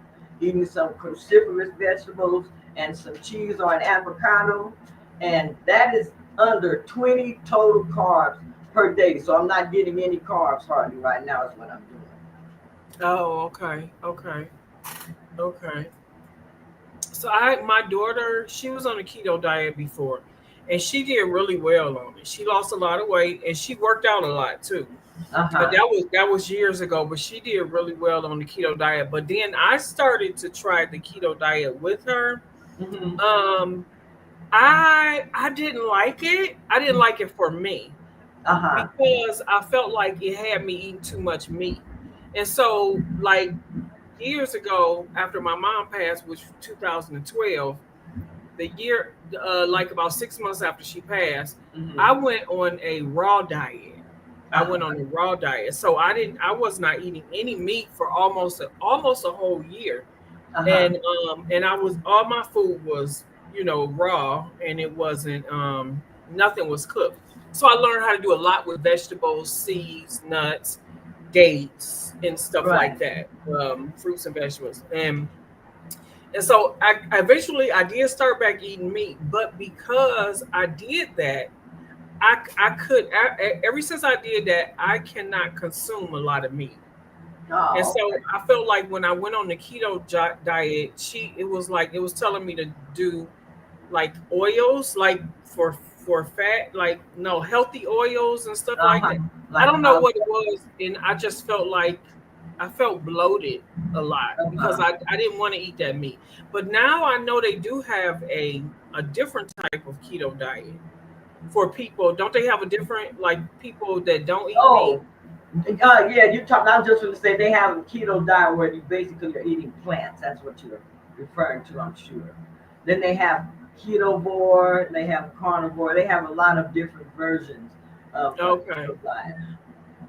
B: eating some cruciferous vegetables and some cheese or an avocado. And that is under 20 total carbs per day. So I'm not getting any carbs hardly right now, is what I'm doing.
A: Oh, okay. Okay. Okay. So my daughter, she was on a keto diet before, and she did really well on it. She lost a lot of weight, and she worked out a lot too. But
B: Uh-huh.
A: that was years ago. But she did really well on the keto diet. But then I started to try the keto diet with her.
B: Hmm.
A: Um, I didn't like it. I didn't like it for me
B: Uh-huh.
A: because I felt like it had me eating too much meat. And so, like years ago, after my mom passed, which was 2012, the year, like about 6 months after she passed, I
B: Mm-hmm.
A: went on a raw diet. I
B: Uh-huh.
A: went on a raw diet, so I was not eating any meat for almost a whole year,
B: Uh-huh.
A: and I was all my food was raw, and it wasn't nothing was cooked. So I learned how to do a lot with vegetables, seeds, nuts, dates, and stuff like
B: Right.
A: that, fruits and vegetables, and so I eventually I did start back eating meat, but because I did that, ever since I did that, I cannot consume a lot of meat. And
B: Oh,
A: so I felt like when I went on the keto diet, it was like it was telling me to do like oils, like for fat, like no healthy oils and stuff like
B: uh-huh.
A: that. I
B: Like
A: don't know what it was, and I just felt like I felt bloated a lot because
B: uh-huh.
A: I didn't want to eat that meat. But now I know they do have a different type of keto diet for people. Don't they have a different, like, people that don't eat meat?
B: Oh, yeah, you talk. I was just going to say they have a keto diet where you basically are eating plants. That's what you're referring to, I'm sure. Then they have ketovore, they have carnivore, they have a lot of different versions of a
A: Okay.
B: keto diet.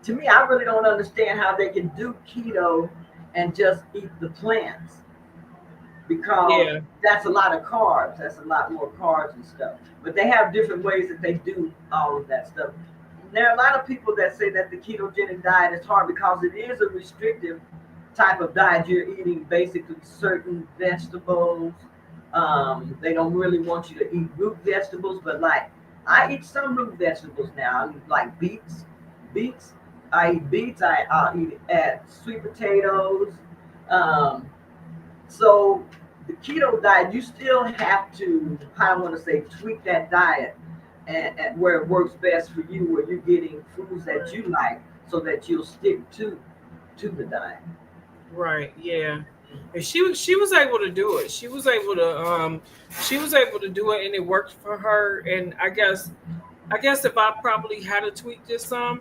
B: To me, I really don't understand how they can do keto and just eat the plants because
A: Yeah.
B: that's a lot of carbs. That's a lot more carbs and stuff. But they have different ways that they do all of that stuff. There are a lot of people that say that the ketogenic diet is hard because it is a restrictive type of diet. You're eating basically certain vegetables. They don't really want you to eat root vegetables, but like I eat some root vegetables now. I eat like beets. Beets. I eat beets. I'll add sweet potatoes. Um, so the keto diet, you still have to, I want to say, tweak that diet and where it works best for you, where you're getting foods that
A: Right.
B: you like, so that you'll stick to the diet.
A: Right. Yeah. And she was able to do it. She was able to do it, and it worked for her. And I guess if I probably had to tweak this some,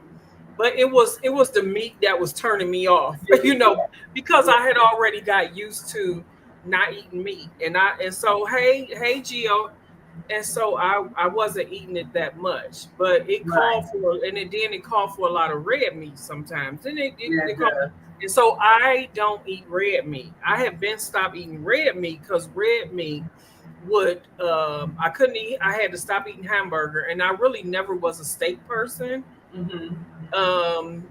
A: but it was the meat that was turning me off,
B: Yeah,
A: because
B: yeah,
A: I had already got used to not eating meat, and so hey Gio, and so I wasn't eating it that much, but
B: right.
A: it called for a lot of red meat sometimes, and
B: Yeah,
A: it
B: it
A: called,
B: does.
A: and so I don't eat red meat. I have been stopped eating red meat because red meat would I couldn't eat. I had to stop eating hamburger, and I really never was a steak person.
B: Mm-hmm.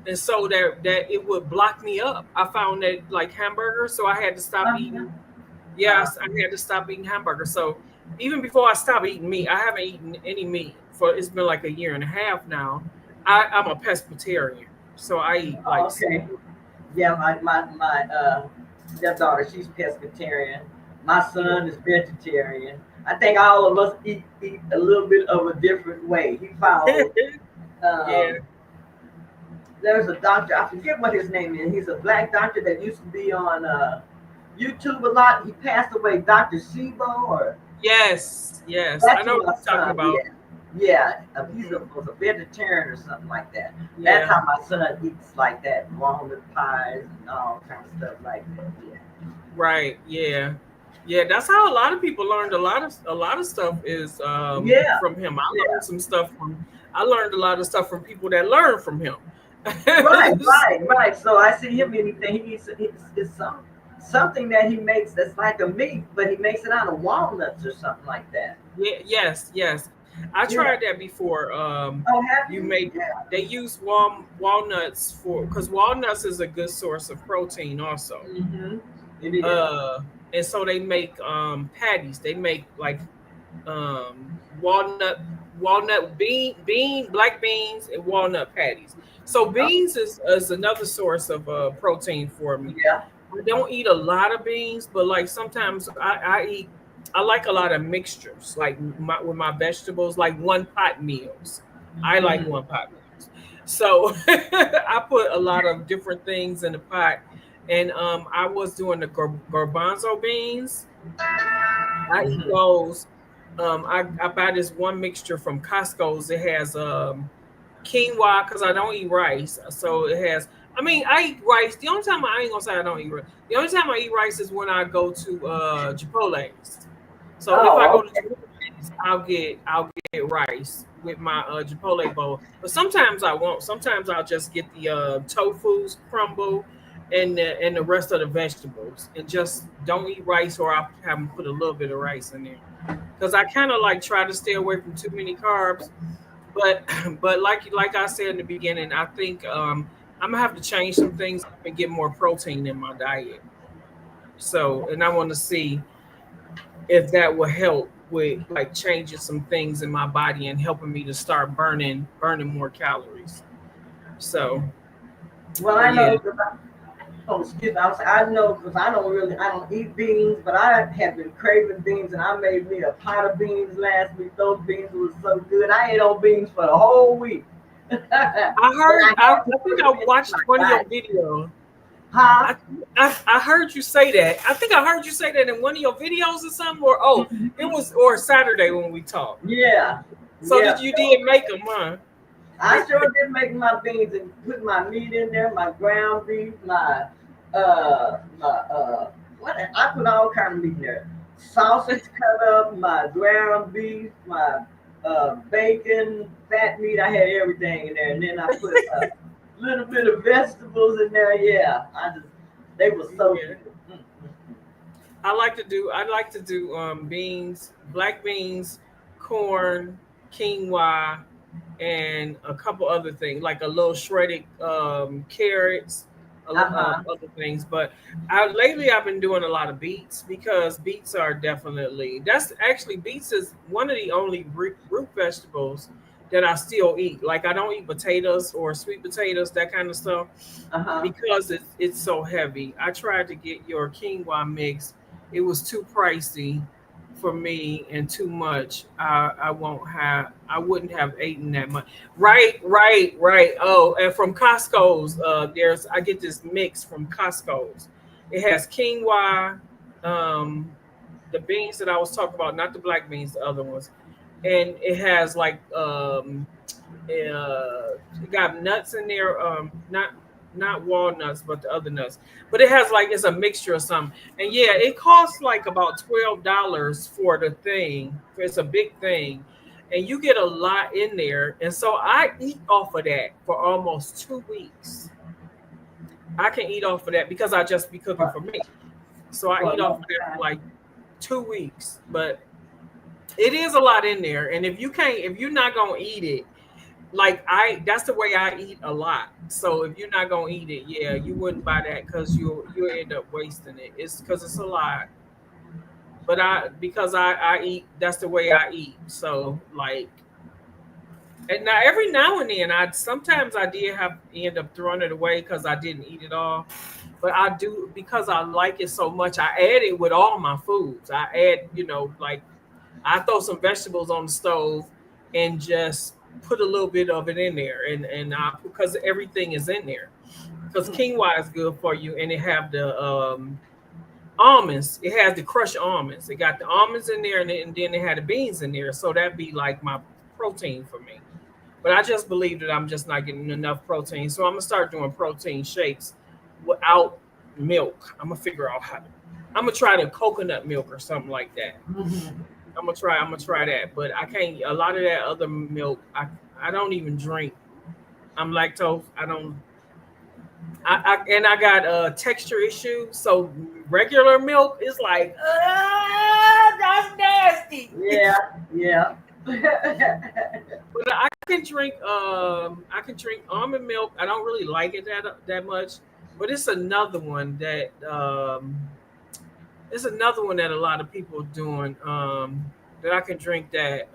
A: And so that it would block me up. I found that, like, hamburger, so I had to stop
B: Yeah.
A: eating. Yes, I had to stop eating hamburger. So even before I stopped eating meat, I haven't eaten any meat for, it's been like a year and a half now. I'm a pescatarian, so I eat like
B: Okay.
A: seafood.
B: Yeah, my stepdaughter, she's pescatarian. My
A: Yeah.
B: son is vegetarian. I think all of us eat a little bit of a different way. He follows.
A: Yeah.
B: Um, there's a doctor. I forget what his name is. He's a black doctor that used to be on YouTube a lot. He passed away, Doctor Sibo, or
A: Yes. Yes. I
B: that's
A: know
B: what
A: what
B: my
A: you're talking
B: son.
A: about.
B: Yeah, yeah.
A: Mhm.
B: Was a vegetarian or something like that. That's
A: Yeah.
B: how my son eats like that, walnut pies and all kind of stuff like that. Yeah.
A: Right. Yeah. Yeah. That's how a lot of people learned a lot of stuff is
B: Yeah.
A: from him. I
B: Yeah.
A: learned some stuff from. I learned a lot of stuff from people that learned from him.
B: Right, right,
A: So,
B: right. So I see him anything. It's something that he makes that's like a meat, but he makes it out of walnuts or something like that.
A: yeah, yes, yes. I
B: Yeah.
A: tried that before.
B: Oh, have
A: You
B: you?
A: made
B: Yeah.
A: They use walnuts for, because walnuts is a good source of protein also.
B: Mm-hmm. It is.
A: Uh, and so they make patties. They make like black beans and walnut patties. So
B: Oh,
A: beans is another source of protein for me.
B: yeah.
A: I don't eat a lot of beans, but like sometimes I like a lot of mixtures, like with my vegetables, like one pot meals. I like
B: Mm-hmm.
A: one pot meals. So I put a lot of different things in the pot. And I was doing the garbanzo beans. I eat
B: Mm-hmm.
A: those. I buy this one mixture from Costco's. It has quinoa, because I don't eat rice. So it has, I mean, I eat rice. The only time I ain't gonna say I don't eat rice. The only time I eat rice is when I go to Chipotle's. So if I
B: Oh,
A: go to
B: okay.
A: Chipotle's, I'll get rice with my Chipotle bowl. But sometimes I won't. Sometimes I'll just get the tofu's crumble and the rest of the vegetables and just don't eat rice, or I'll have them put a little bit of rice in there because I kind of like try to stay away from too many carbs. But but like I said in the beginning, I think I'm gonna have to change some things up and get more protein in my diet. So, and I want to see if that will help with like changing some things in my body and helping me to start burning more calories. So,
B: Well,
A: but
B: I
A: yeah,
B: know because oh, excuse me. I know because I don't eat beans, but I have been craving beans, and I made me a pot of beans last week. Those beans were so good. I ate on beans for the whole week. but I
A: I heard.
B: had to
A: I
B: put
A: think I
B: them in
A: watched
B: my
A: one of your
B: diet.
A: videos.
B: Huh?
A: I, I heard you say that. I think I heard you say that in one of your videos or something. Or oh, it was or Saturday when we talked.
B: Yeah.
A: So
B: Yeah.
A: did you did make them, huh?
B: I sure did make my beans and put my meat in there, my ground beef, my what I put all kind of meat in there. Sausage cut up, my ground beef, my bacon, fat meat. I had everything in there, and then I put a little bit of vegetables in there. Yeah, I just they were so
A: Yeah.
B: good. Mm.
A: I like to do beans, black beans, corn, quinoa, and a couple other things like a little shredded carrots,
B: Uh huh.
A: other things. But lately I've been doing a lot of beets because beets are definitely that's actually beets is one of the only root vegetables that I still eat. Like I don't eat potatoes or sweet potatoes, that kind of stuff,
B: Uh huh.
A: because it's so heavy. I tried to get your quinoa mix. It was too pricey for me and too much. I wouldn't have eaten that much. Right. Oh, and from Costco's, there's I get this mix from Costco's. It has quinoa, um, the beans that I was talking about, not the black beans, the other ones, and it has like it got nuts in there, not walnuts, but the other nuts. But it has like it's a mixture of something. And yeah, it costs like about $12 for the thing. It's a big thing. And you get a lot in there. And so I eat off of that for almost 2 weeks. I can eat off of that because I just be cooking
B: For,
A: for me. So I
B: for a
A: eat off of
B: long
A: that for
B: time.
A: like 2 weeks. But it is a lot in there. And if you're not gonna eat it, like that's the way I eat a lot. So if you're not gonna eat it, yeah, you wouldn't buy that because you'll end up wasting it. It's because it's a lot. But I eat, that's the way I eat. So like, and now every now and then I sometimes I did have end up throwing it away because I didn't eat it all. But I do because I like it so much. I add it with all my foods. I add, like I throw some vegetables on the stove and just put a little bit of it in there, and because everything is in there. Because
B: Mm.
A: quinoa is good for you, and it have the almonds. It has the crushed almonds. It got the almonds in there, and then it had the beans in there. So that'd be like my protein for me. But I just believe that I'm just not getting enough protein, so I'm gonna start doing protein shakes without milk. I'm gonna figure out how to. I'm gonna try the coconut milk or something like that.
B: Mhm.
A: I'm gonna try that, but I can't. A lot of that other milk, I don't even drink. I'm lactose. I don't. And I got texture issues, so regular milk is like, that's nasty.
B: Yeah, yeah.
A: But I can drink almond milk. I don't really like it that much, but it's another one that a lot of people are doing, that I can drink, that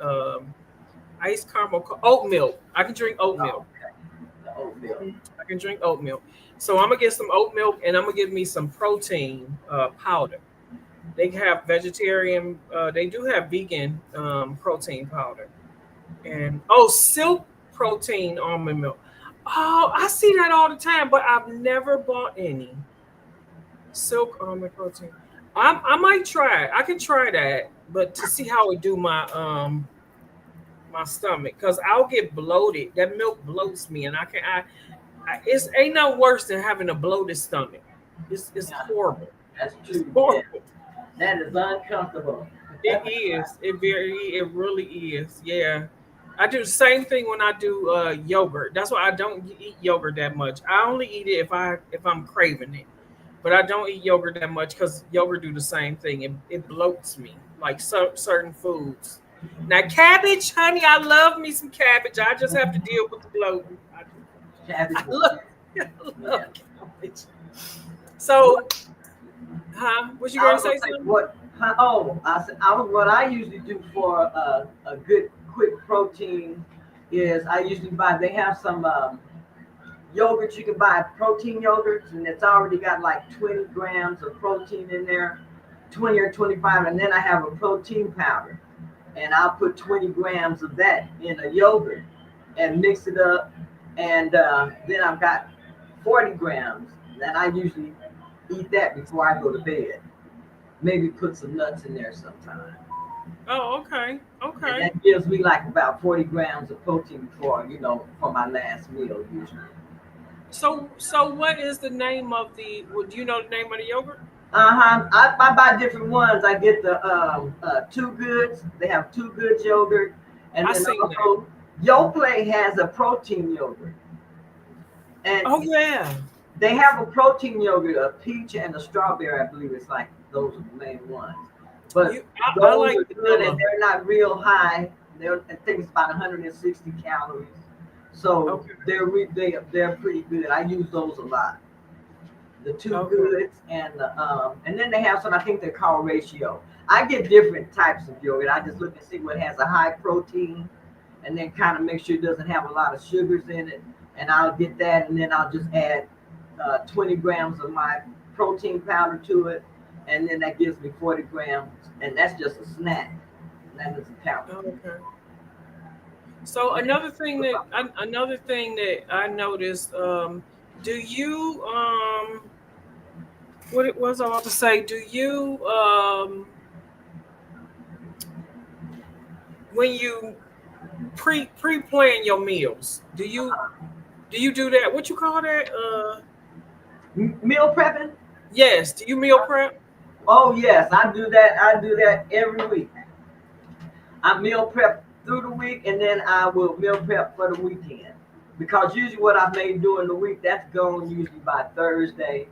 A: iced caramel oat milk. I can drink oat milk.
B: Oh, the oatmeal.
A: I can drink oat milk. So I'm gonna get some oat milk, and I'm gonna give me some protein powder. They have vegetarian. They do have vegan protein powder, and silk protein almond milk. Oh, I see that all the time, but I've never bought any silk almond protein. I might try it. I can try that, but to see how it do my stomach, because I'll get bloated. That milk bloats me, and I can. It's ain't no worse than having a bloated stomach. It's
B: Yeah,
A: horrible.
B: that's
A: It's
B: true. Yeah,
A: horrible.
B: that is uncomfortable.
A: It is. It really is. Yeah. I do the same thing when I do yogurt. That's why I don't eat yogurt that much. I only eat it if I'm craving it. But I don't eat yogurt that much because yogurt do the same thing. It bloats me like certain foods. Now cabbage, honey, I love me some cabbage. I just have to deal with the bloating.
B: Cabbage
A: I
B: is
A: love, I love
B: yeah.
A: cabbage.
B: What
A: So, huh? Was you
B: I
A: gonna
B: was gonna
A: say
B: say
A: something?
B: what? Oh, I said I was what I usually do for a good quick protein is I usually buy. They have some yogurt you can buy protein yogurts, and it's already got like 20 grams of protein in there, 20 or 25, and then I have a protein powder, and I'll put 20 grams of that in a yogurt and mix it up, and then I've got 40 grams, and I usually eat that before I go to bed. Maybe put some nuts in there sometime.
A: Oh, okay,
B: And
A: okay.
B: that gives me like about 40 grams of protein for, for my last meal usually.
A: So what is the name of the? Do you know the name of the yogurt?
B: Uh-huh. I buy different ones. I get the Two Goods. They have Two Goods yogurt. And
A: I
B: then
A: seen that.
B: also Yoplait has a protein yogurt. And
A: Oh yeah.
B: they have a protein yogurt, a peach and a strawberry, I believe it's like those are the main ones. But
A: I
B: those
A: like
B: are good and
A: vanilla.
B: they're not real high. I think it's about 160 calories. So
A: Okay.
B: they're pretty good. I use those a lot. The Two
A: Okay.
B: Goods and then they have some, I think they're called Ratio. I get different types of yogurt. I just look and see what has a high protein and then kind of make sure it doesn't have a lot of sugars in it. And I'll get that, and then I'll just add 20 grams of my protein powder to it, and then that gives me 40 grams, and that's just a snack. That doesn't count.
A: Okay. So another thing that I noticed. Do you what it was I want to say? Do you when you pre plan your meals? Do you do that? What you call that?
B: Meal prepping?
A: Yes. Do you meal prep?
B: Oh yes, I do that. I do that every week. I meal prep through the week, and then I will meal prep for the weekend. Because usually what I've made during the week, that's gone usually by Thursday.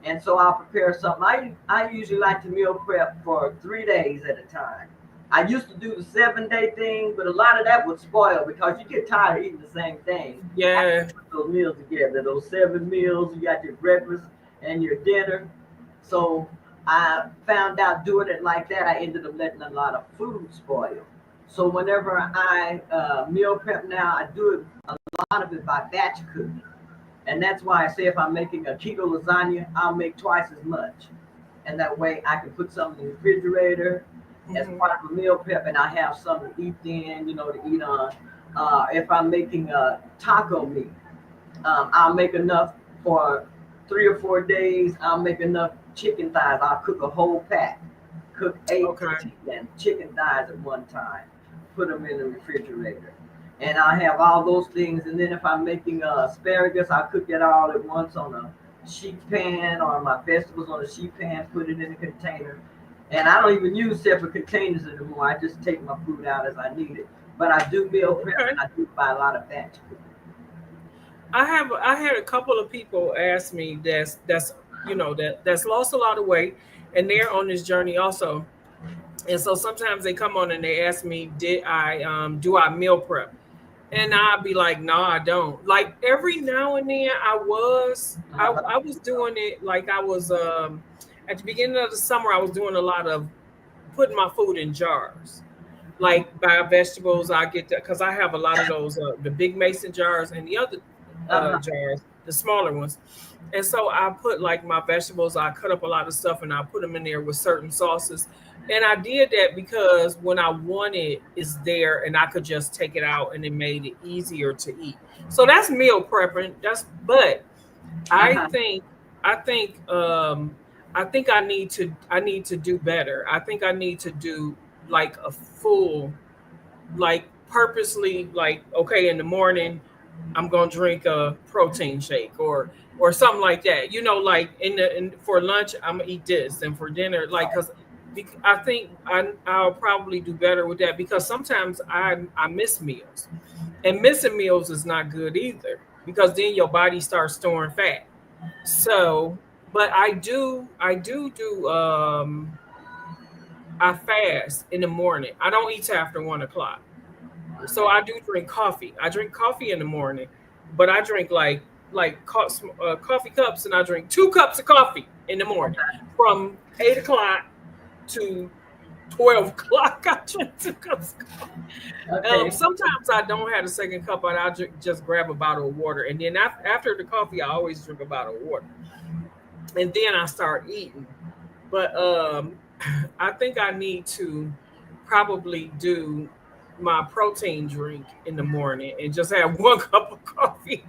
B: And so I'll prepare something. I usually like to meal prep for 3 days at a time. I used to do the 7 day thing, but a lot of that would spoil because you get tired of eating the same thing. I
A: Yeah.
B: put those meals together, those 7 meals, you got your breakfast and your dinner. So I found out doing it like that, I ended up letting a lot of food spoil. So whenever I meal prep now, I do it a lot of it by batch cooking. And that's why I say if I'm making a keto lasagna, I'll make twice as much. And that way I can put something in the refrigerator as
A: Hmm.
B: part of a meal prep and I have something to eat then, to eat on. If I'm making a taco meat, I'll make enough for 3 or 4 days. I'll make enough chicken thighs. I'll cook a whole pack, cook eight
A: Okay.
B: to 10 chicken thighs at one time, put them in the refrigerator. And I have all those things. And then if I'm making asparagus, I'll cook it all at once on a sheet pan or my vegetables on a sheet pan, put it in a container. And I don't even use separate containers anymore. I just take my food out as I need it. But I do meal prep
A: Okay.
B: and I do buy a lot of batch food.
A: I had a couple of people ask me that's lost a lot of weight and they're on this journey also. And so sometimes they come on and they ask me, did I do I meal prep? And I'd be like, no, I don't. Like every now and then I was doing it like I was at the beginning of the summer I was doing a lot of putting my food in jars. Like buy vegetables, I get that because I have a lot of those the big mason jars and the other
B: Uh-huh.
A: jars, the smaller ones. And so I put like my vegetables, I cut up a lot of stuff and I put them in there with certain sauces. And I did that because when I wanted it's there and I could just take it out and it made it easier to eat. So that's meal prepping. But I
B: Uh-huh.
A: think I think I think I need to do better. I think I need to do like a full like purposely like okay in the morning I'm gonna drink a protein shake or something like that. You know, like for lunch, I'm gonna eat this, and for dinner, like because I think I'll probably do better with that because sometimes I miss meals, and missing meals is not good either because then your body starts storing fat. So, but I do I fast in the morning. I don't eat till after 1 o'clock. So
B: Okay.
A: I do drink coffee. I drink coffee in the morning, but I drink coffee cups, and I drink 2 cups of coffee in the morning from 8 o'clock to 12 o'clock. I drink 2 cups.
B: Okay.
A: Sometimes I don't have a second cup, but just grab a bottle of water, and then after the coffee, I always drink a bottle of water, and then I start eating. But I think I need to probably do my protein drink in the morning and just have 1 cup of coffee.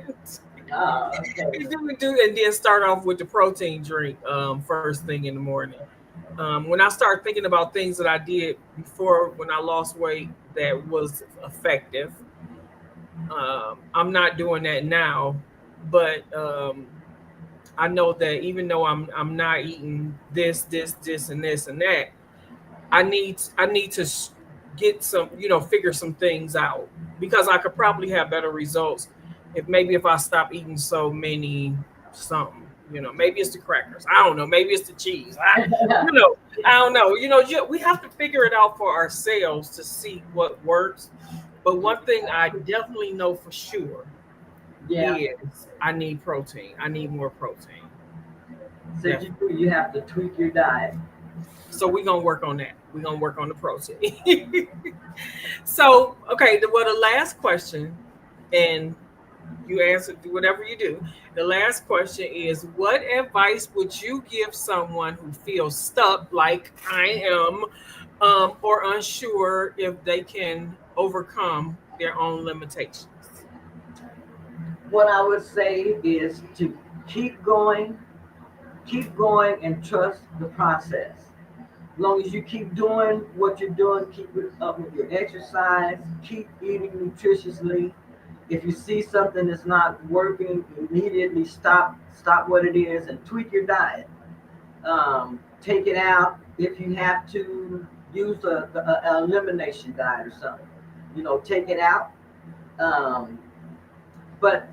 B: Okay.
A: And then start off with the protein drink first thing in the morning. When I start thinking about things that I did before when I lost weight that was effective, I'm not doing that now, but I know that even though I'm not eating this, and this and that, I need to get some, figure some things out because I could probably have better results if I stop eating so many something. Maybe it's the crackers. I don't know. Maybe it's the cheese. You know, I don't know. We have to figure it out for ourselves to see what works. But one thing I definitely know for sure
B: Yeah.
A: is I need protein. I need more protein.
B: Said you do. You have to tweak your diet.
A: So we're gonna work on that. We're gonna work on the protein. So okay, the last question, and you answer whatever you do. The last question is, what advice would you give someone who feels stuck, like I am, or unsure if they can overcome their own limitations?
B: What I would say is to keep going, keep going, and trust the process. As long as you keep doing what you're doing, keep it up with your exercise, keep eating nutritiously. If you see something that's not working, immediately stop what it is and tweak your diet. Take it out if you have to. Use a elimination diet or something. Take it out. Um, but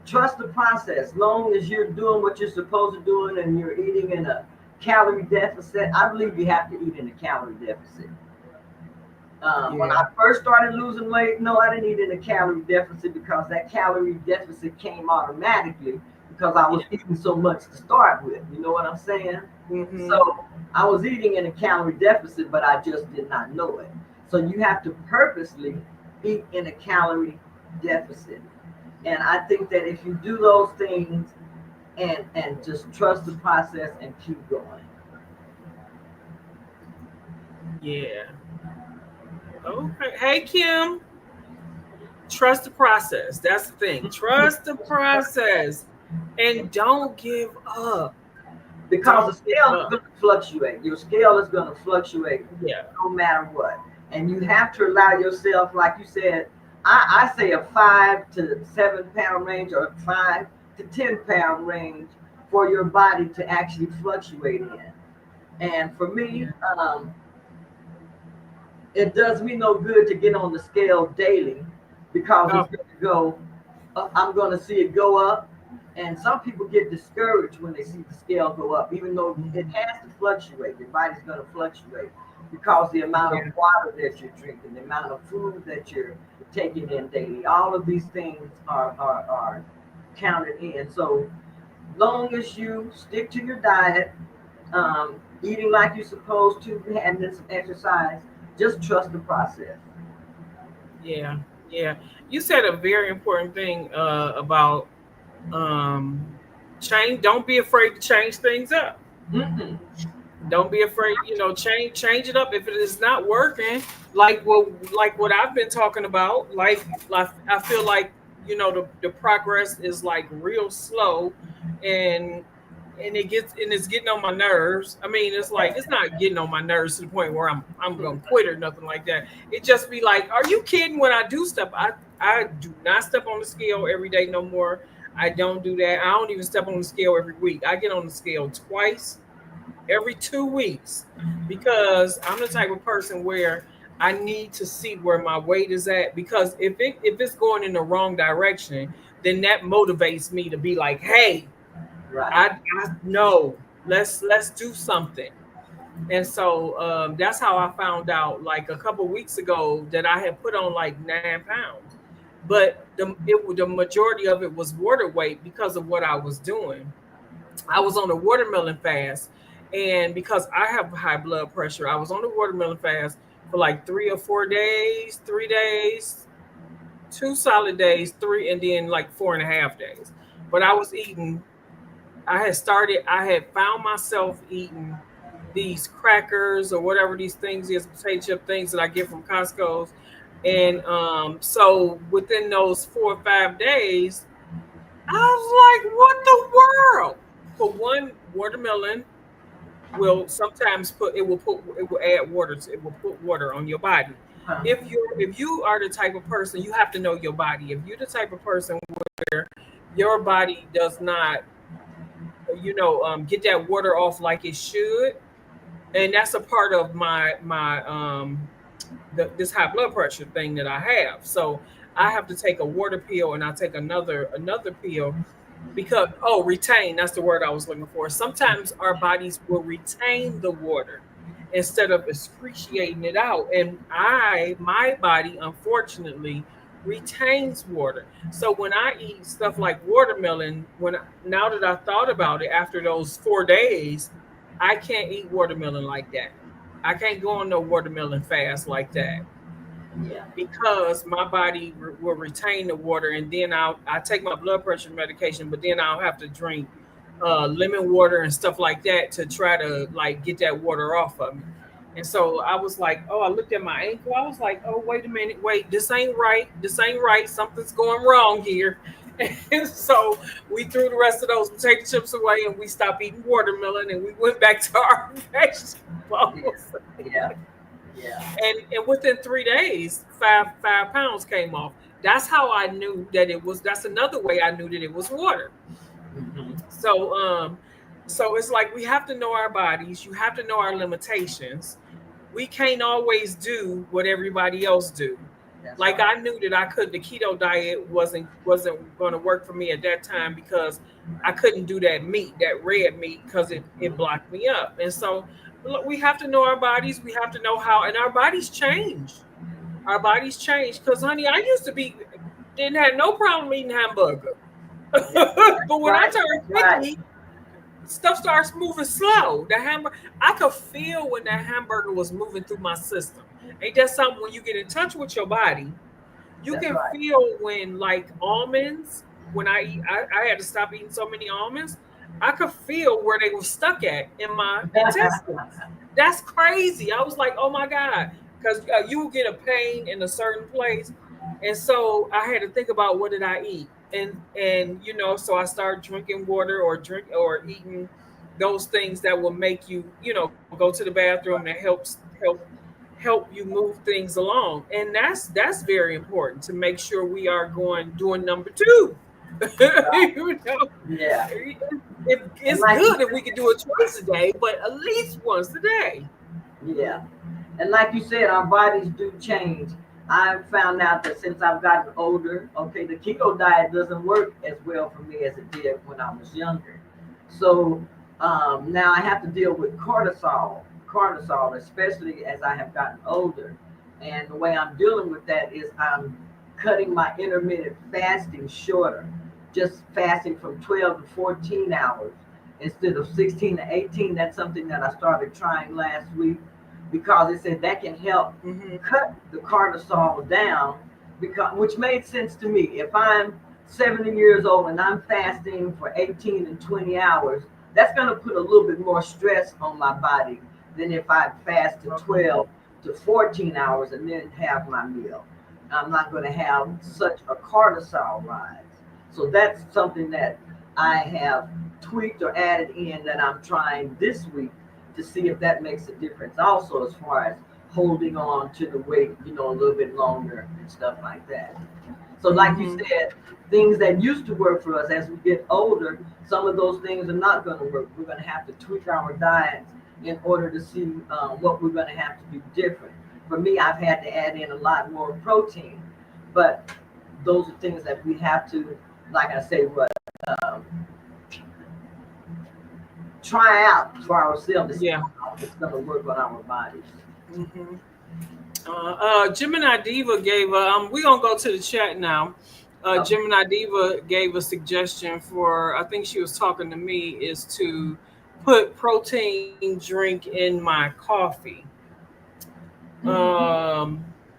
B: trust the process. Long as you're doing what you're supposed to do and you're eating in a calorie deficit, I believe you have to eat in a calorie deficit. When
A: Yeah.
B: I first started losing weight, no, I didn't eat in a calorie deficit because that calorie deficit came automatically because I was
A: Yeah.
B: eating so much to start with. You know what I'm saying?
A: Mm-hmm.
B: So I was eating in a calorie deficit, but I just did not know it. So you have to purposely eat in a calorie deficit. And I think that if you do those things and just trust the process and keep going.
A: Yeah. Okay. Hey, Kim. Trust the process. That's the thing. Trust the process and don't give up.
B: Because the
A: Don't give
B: scale is
A: up.
B: going to fluctuate. Your scale is going to fluctuate
A: Yeah.
B: no matter what. And you have to allow yourself, like you said, I say a 5 to 7 pound range or a 5 to 10 pound range for your body to actually fluctuate in. And for me,
A: Yeah.
B: it does me no good to get on the scale daily because it's
A: Oh,
B: going to go, I'm going to see it go up. And some people get discouraged when they see the scale go up, even though it
A: mhm.
B: has to fluctuate. Your body's going to fluctuate because the amount of
A: Yeah.
B: water that you're drinking, the amount of food that you're taking in daily, all of these things are counted in. So long as you stick to your diet, eating like you're supposed to, having some exercise, just trust the process.
A: Yeah. Yeah. You said a very important thing about um change. Don't be afraid to change things up.
B: Mm-mm.
A: Don't be afraid, change it up if it is not working. Like what I've been talking about. Like I feel like the progress is like real slow, and and it's getting on my nerves. I mean, it's like it's not getting on my nerves to the point where I'm gonna quit or nothing like that. It just be like, are you kidding? When I do stuff, I do not step on the scale every day no more. I don't do that. I don't even step on the scale every week. I get on the scale twice every 2 weeks because I'm the type of person where I need to see where my weight is at, because if it's going in the wrong direction, then that motivates me to be like, hey,
B: Right.
A: I know, let's do something. And so that's how I found out like a couple weeks ago that I had put on like 9 pounds, but the majority of it was water weight because of what I was doing. I was on a watermelon fast, and because I have high blood pressure, I was on the watermelon fast for like 3 or 4 days, 3 days, 2 solid days, three, and then like 4.5 days. But I was eating. I had found myself eating these crackers or whatever these things is, potato chip things that I get from Costco's, and so within those 4 or 5 days, I was like, what the world? For one, watermelon will sometimes it will add water to, it will put water on your body.
B: Huh.
A: If you are the type of person, you have to know your body. If you're the type of person where your body does not, get that water off like it should, and that's a part of this high blood pressure thing that I have. So I have to take a water pill, and I take another pill because, retain, that's the word I was looking for. Sometimes our bodies will retain the water instead of excreting it out, and my body unfortunately retains water. So when I eat stuff like watermelon, now that I thought about it, after those 4 days, I can't eat watermelon like that. I can't go on no watermelon fast like that
B: Yeah.
A: because my body will retain the water, and then I take my blood pressure medication, but then I'll have to drink lemon water and stuff like that to try to like get that water off of me. And so I was like, I looked at my ankle. I was like, oh, wait a minute, wait, this ain't right. This ain't right. Something's going wrong here. And so we threw the rest of those potato chips away, and we stopped eating watermelon, and we went back to our vegetables.
B: Yeah. Yeah.
A: And within 3 days, five pounds came off. That's how I knew that it was. That's another way I knew that it was water.
B: Hmm.
A: So so it's like we have to know our bodies. You have to know our limitations. We can't always do what everybody else do.
B: That's
A: Like
B: right.
A: I knew that I could the keto diet wasn't going to work for me at that time because I couldn't do that meat, that red meat, because it
B: Mhm.
A: blocked me up. And so look, we have to know our bodies. We have to know how, and our bodies change. Our bodies change because, honey, I used to be didn't have no problem eating hamburger.
B: Yeah.
A: But
B: That's
A: when I
B: right.
A: turned
B: That's right.
A: 50, stuff starts moving slow. The hamburger, I could feel when that hamburger was moving through my system. Ain't that something? When you get in touch with your body, you
B: That's
A: can
B: right.
A: feel when like almonds, when I had to stop eating so many almonds, I could feel where they were stuck at in my intestines. That's crazy. I was like, oh my God, because you will get a pain in a certain place. And so I had to think about, what did I eat? And so I started drinking water, or eating those things that will make you, go to the bathroom, that help you move things along. And that's very important to make sure we are doing number two.
B: Right.
A: you know,
B: Yeah. And
A: it's
B: like you
A: good if we could do it twice a day, but at least once a day.
B: Yeah. And like you said, our bodies do change. I've found out that since I've gotten older, okay, the keto diet doesn't work as well for me as it did when I was younger. So now I have to deal with cortisol, especially as I have gotten older. And the way I'm dealing with that is I'm cutting my intermittent fasting shorter, just fasting from 12 to 14 hours instead of 16 to 18. That's something that I started trying last week because it said that can help
A: Hmm.
B: cut the cortisol down, because which made sense to me. If I'm 70 years old and I'm fasting for 18 and 20 hours, that's going to put a little bit more stress on my body than if I fasted 12 to 14 hours and then have my meal. I'm not going to have such a cortisol rise. So that's something that I have tweaked or added in that I'm trying this week to see if that makes a difference. Also, as far as holding on to the weight, a little bit longer and stuff like that. So, like you said, things that used to work for us as we get older, some of those things are not going to work. We're going to have to tweak our diets in order to see what we're going to have to do different. For me, I've had to add in a lot more protein, but those are things that we have to, like I say, try out for ourselves to see how it's going to work on our bodies.
A: Gemini Diva gave we're gonna go to the chat now. Gemini Diva gave a suggestion for, I think she was talking to me, is to put protein drink in my coffee.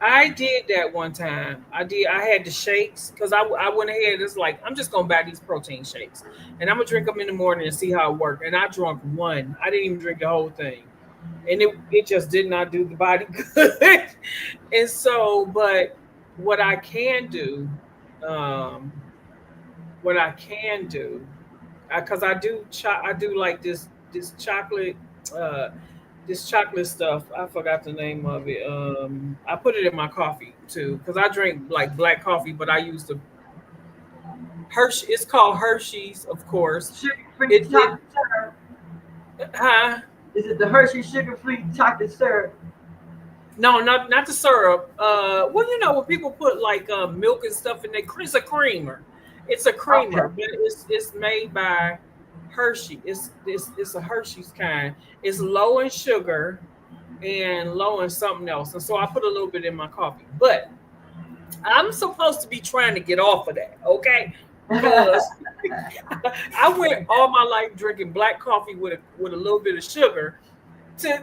A: I did that one time. I had the shakes because I went ahead. It's like, I'm just gonna buy these protein shakes and I'm gonna drink them in the morning and see how it worked. And I drank one. I didn't even drink the whole thing, and it just did not do the body good. And so, but what I can do, because I do like this chocolate. This chocolate stuff, I forgot the name of it. I put it in my coffee too, because I drink like black coffee, but I use the Hershey. It's called Hershey's, of course.
B: Sugar-free chocolate syrup. Is it the Hershey sugar-free chocolate syrup?
A: No, not the syrup. Well, when people put like milk and stuff in there, it's a creamer. It's a creamer, but it's made by Hershey. It's a Hershey's kind. It's low in sugar and low in something else. And so I put a little bit in my coffee. But I'm supposed to be trying to get off of that, okay? Because I went all my life drinking black coffee with a little bit of sugar to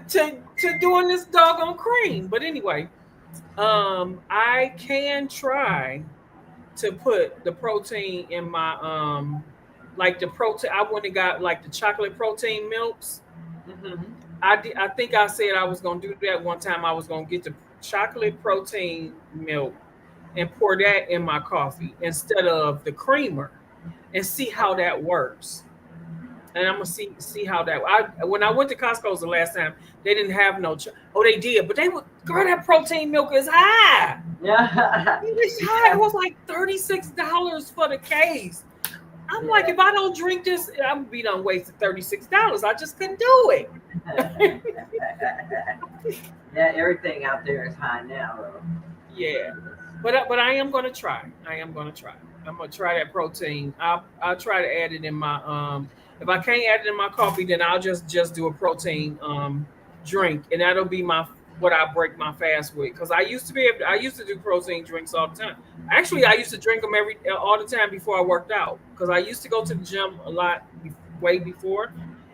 A: doing this doggone cream. But anyway, I can try to put the protein in my like the protein. I went and got like the chocolate protein milks. I think I said I was gonna do that one time. I was gonna get the chocolate protein milk and pour that in my coffee instead of the creamer, and see how that works. And I'm gonna see how that. When I went to Costco's the last time, they didn't have no. They did, but they would. Girl, that protein milk is high.
B: Yeah,
A: it was high. It was like $36 for the case. I'm like, if I don't drink this, I'm gonna be done wasted $36. I just couldn't do it.
B: Yeah, everything out there is high now, though.
A: Yeah, but I am gonna try. I'm gonna try that protein. I'll try to add it in my If I can't add it in my coffee, then I'll just do a protein drink, and that'll be what I break my fast with. Because I used to do protein drinks all the time. Actually, I used to drink them all the time before I worked out. Because I used to go to the gym a lot way before,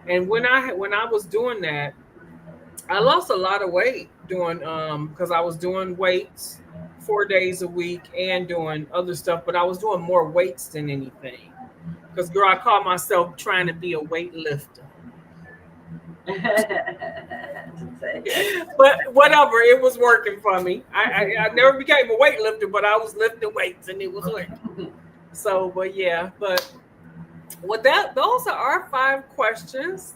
A: and when I was doing that, I lost a lot of weight doing because I was doing weights 4 days a week and doing other stuff, but I was doing more weights than anything. Because, girl, I call myself trying to be a weightlifter. But whatever, it was working for me. I never became a weightlifter, but I was lifting weights and it was working. So, but yeah, but with that, those are our 5 questions.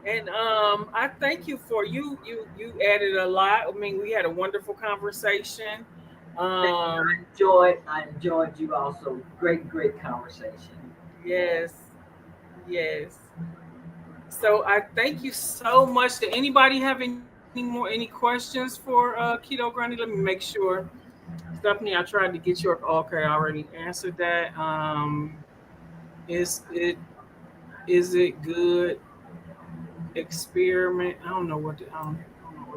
A: And I thank you for you added a lot. I mean, we had a wonderful conversation.
B: I enjoyed you also. Great conversation.
A: Yes. So I thank you so much. Did anybody have any questions for Keto Granny? Let me make sure. Stephanie, I tried to get your okay. I already answered that. Is it good experiment? I don't know what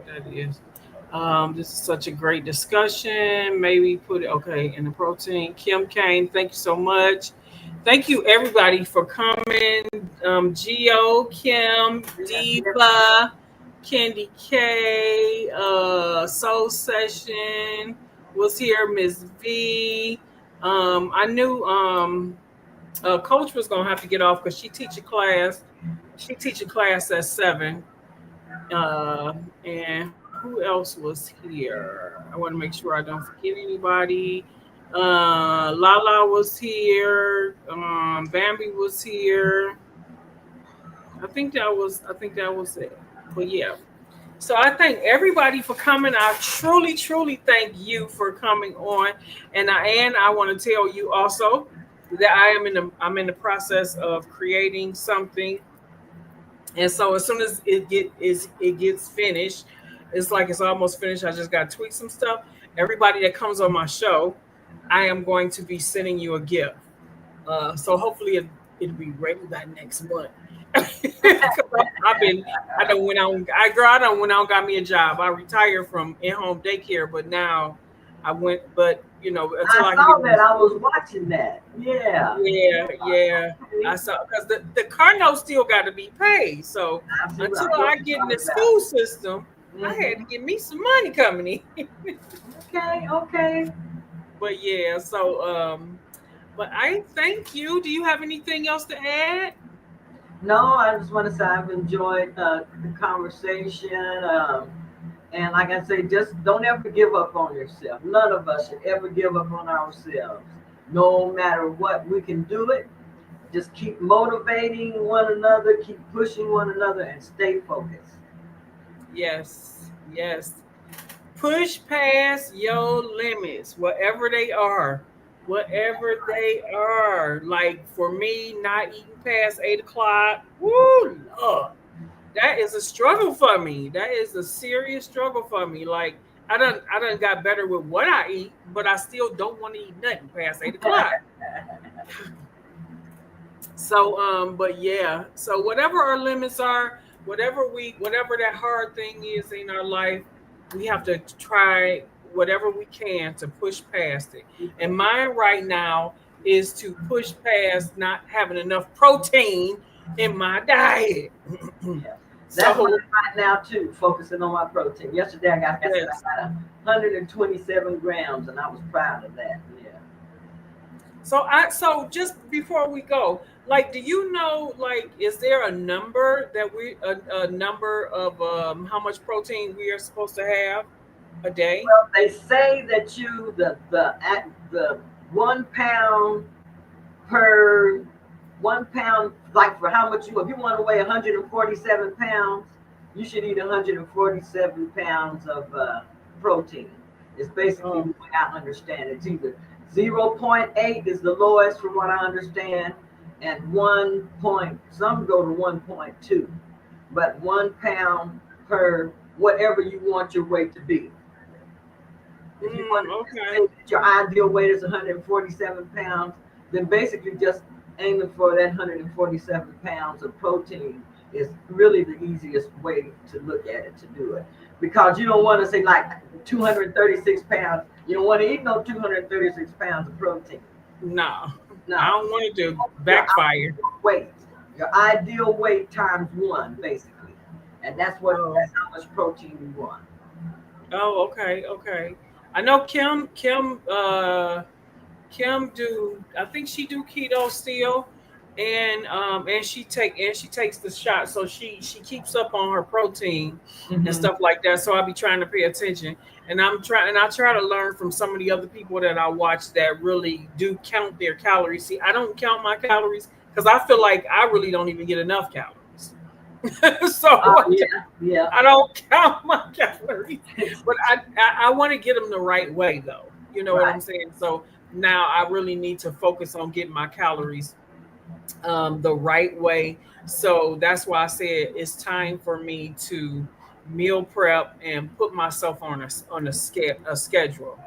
A: that is. This is such a great discussion. Maybe put it in the protein. Kim Kane, thank you so much. Thank you everybody for coming. Gio, Kim, Diva, Candy K, Soul Session was here. Miss V. I knew Coach was gonna have to get off because she teach a class. She teach a class at 7. And who else was here? I want to make sure I don't forget anybody. Lala was here. Bambi was here. I think that was it. But yeah. So I thank everybody for coming. I truly, truly thank you for coming on. And I want to tell you also that I'm in the process of creating something. And so as soon as it gets finished, it's like it's almost finished. I just got to tweak some stuff. Everybody that comes on my show, I am going to be sending you a gift. So hopefully it'll be ready by next month. 'Cause I've been I don't went on I don't went on got me a job. I retired from in-home daycare, but now I went but until
B: I
A: I can
B: saw
A: get
B: that.
A: this.
B: I was watching that. Yeah.
A: Yeah, yeah. I
B: Okay.
A: saw because the car note still got to be paid. So
B: I see
A: until
B: what
A: I
B: you're
A: get in the
B: talking about.
A: school system, I had to
B: Hmm.
A: get me some money coming in.
B: Okay, okay.
A: But yeah, but I thank you. Do you have anything else to add?
B: No, I just want to say I've enjoyed the conversation. And like I say, just don't ever give up on yourself. None of us should ever give up on ourselves. No matter what, we can do it. Just keep motivating one another, keep pushing one another, and stay focused.
A: Yes, yes. Push past your limits, whatever they are. Whatever they are. Like for me, not eating past 8 o'clock. Woo, Lord. That is a struggle for me. That is a serious struggle for me. Like I done got better with what I eat, but I still don't want to eat nothing past 8 o'clock. So but yeah. So whatever our limits are, whatever that hard thing is in our life, we have to try whatever we can to push past it. And mine right now is to push past not having enough protein in my diet.
B: Yeah. That's mine
A: So
B: right now too, focusing on my protein. Yesterday I got, like I said,
A: yes.
B: I got 127 grams and I was proud of that. Yeah.
A: So just before we go, like, do you know, like, is there a number a number of how much protein we are supposed to have a day?
B: Well, they say that the 1 pound per 1 pound, like for how much if you want to weigh 147 pounds, you should eat 147 pounds of protein. It's basically the
A: Oh,
B: way I understand it. It's either zero point 0.8 is the lowest from what I understand, and 1 point, some go to 1.2, but 1 pound per whatever you want your weight to be. If you want to
A: okay.
B: say that your ideal weight is 147 pounds, then basically just aiming for that 147 pounds of protein is really the easiest way to look at it to do it. Because you don't want to say like 236 pounds. You don't want to eat no 236 pounds of protein.
A: No, I
B: No,
A: don't want it to
B: your
A: backfire.
B: weight, your ideal weight times one, basically, and
A: Oh,
B: that's how much protein you want.
A: oh, okay, okay. I know Kim do. I think she do keto still, and she takes the shot, so she keeps up on her protein and
B: Hmm.
A: stuff like that. So I be trying to pay attention, and I try to learn from some of the other people that I watch that really do count their calories. See, I don't count my calories because I feel like I really don't even get enough calories. So
B: Yeah, yeah.
A: I don't count my calories, but I want to get them the right way though. You know what I'm
B: Right.
A: saying? So now I really need to focus on getting my calories the right way. So that's why I said it's time for me to meal prep and put myself on a schedule,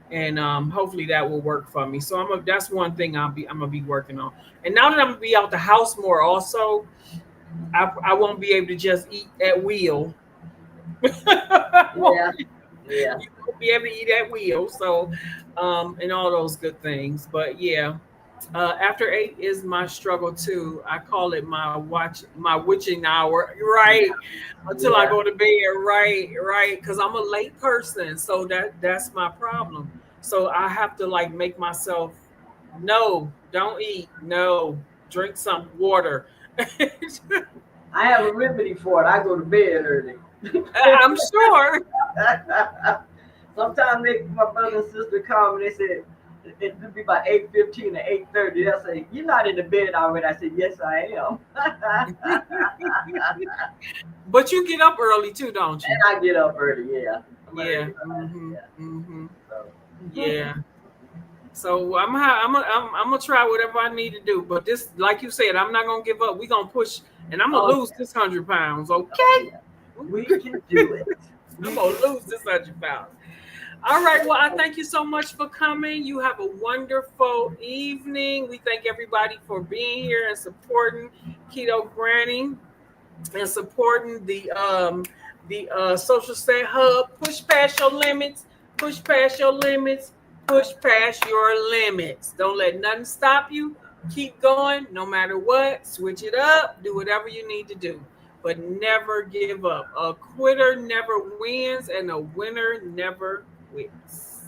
A: and hopefully that will work for me. So that's one thing I'm gonna be working on. And now that I'm gonna be out the house more, also I won't be able to just eat at will. I won't
B: Yeah,
A: be,
B: yeah.
A: you won't be able to eat at will. So, and all those good things. But yeah, after 8 is my struggle too. I call it my witching hour, right? Until I
B: Yeah.
A: go to bed, right, right. Because I'm a late person, so that's my problem. So I have to like make myself no, don't eat, no, drink some water.
B: I have a remedy for it. I go to bed early.
A: I'm sure.
B: Sometimes my brother and sister call me. They said, It'll be about 8:15 or 8:30. They'll say, "You're not in the bed already." I said, "Yes, I am."
A: But you get up early too, don't you?
B: And I get up early, yeah.
A: Yeah. Mm-hmm.
B: Yeah.
A: Mm-hmm.
B: So.
A: Yeah. So I'm gonna try whatever I need to do. But this, like you said, I'm not gonna give up. We're gonna push, and I'm gonna
B: Oh,
A: lose this 100 pounds.
B: oh,
A: Okay.
B: yeah. We can do it.
A: I'm gonna lose this 100 pounds. All right. Well, I thank you so much for coming. You have a wonderful evening. We thank everybody for being here and supporting Keto Granny and supporting the Social Set Hub. Push past your limits. Push past your limits. Push past your limits. Don't let nothing stop you. Keep going no matter what. Switch it up. Do whatever you need to do. But never give up. A quitter never wins, and a winner never quits.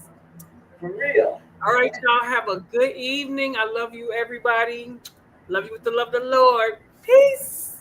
B: For real.
A: All right, y'all. Have a good evening. I love you, everybody. Love you with the love of the Lord. Peace.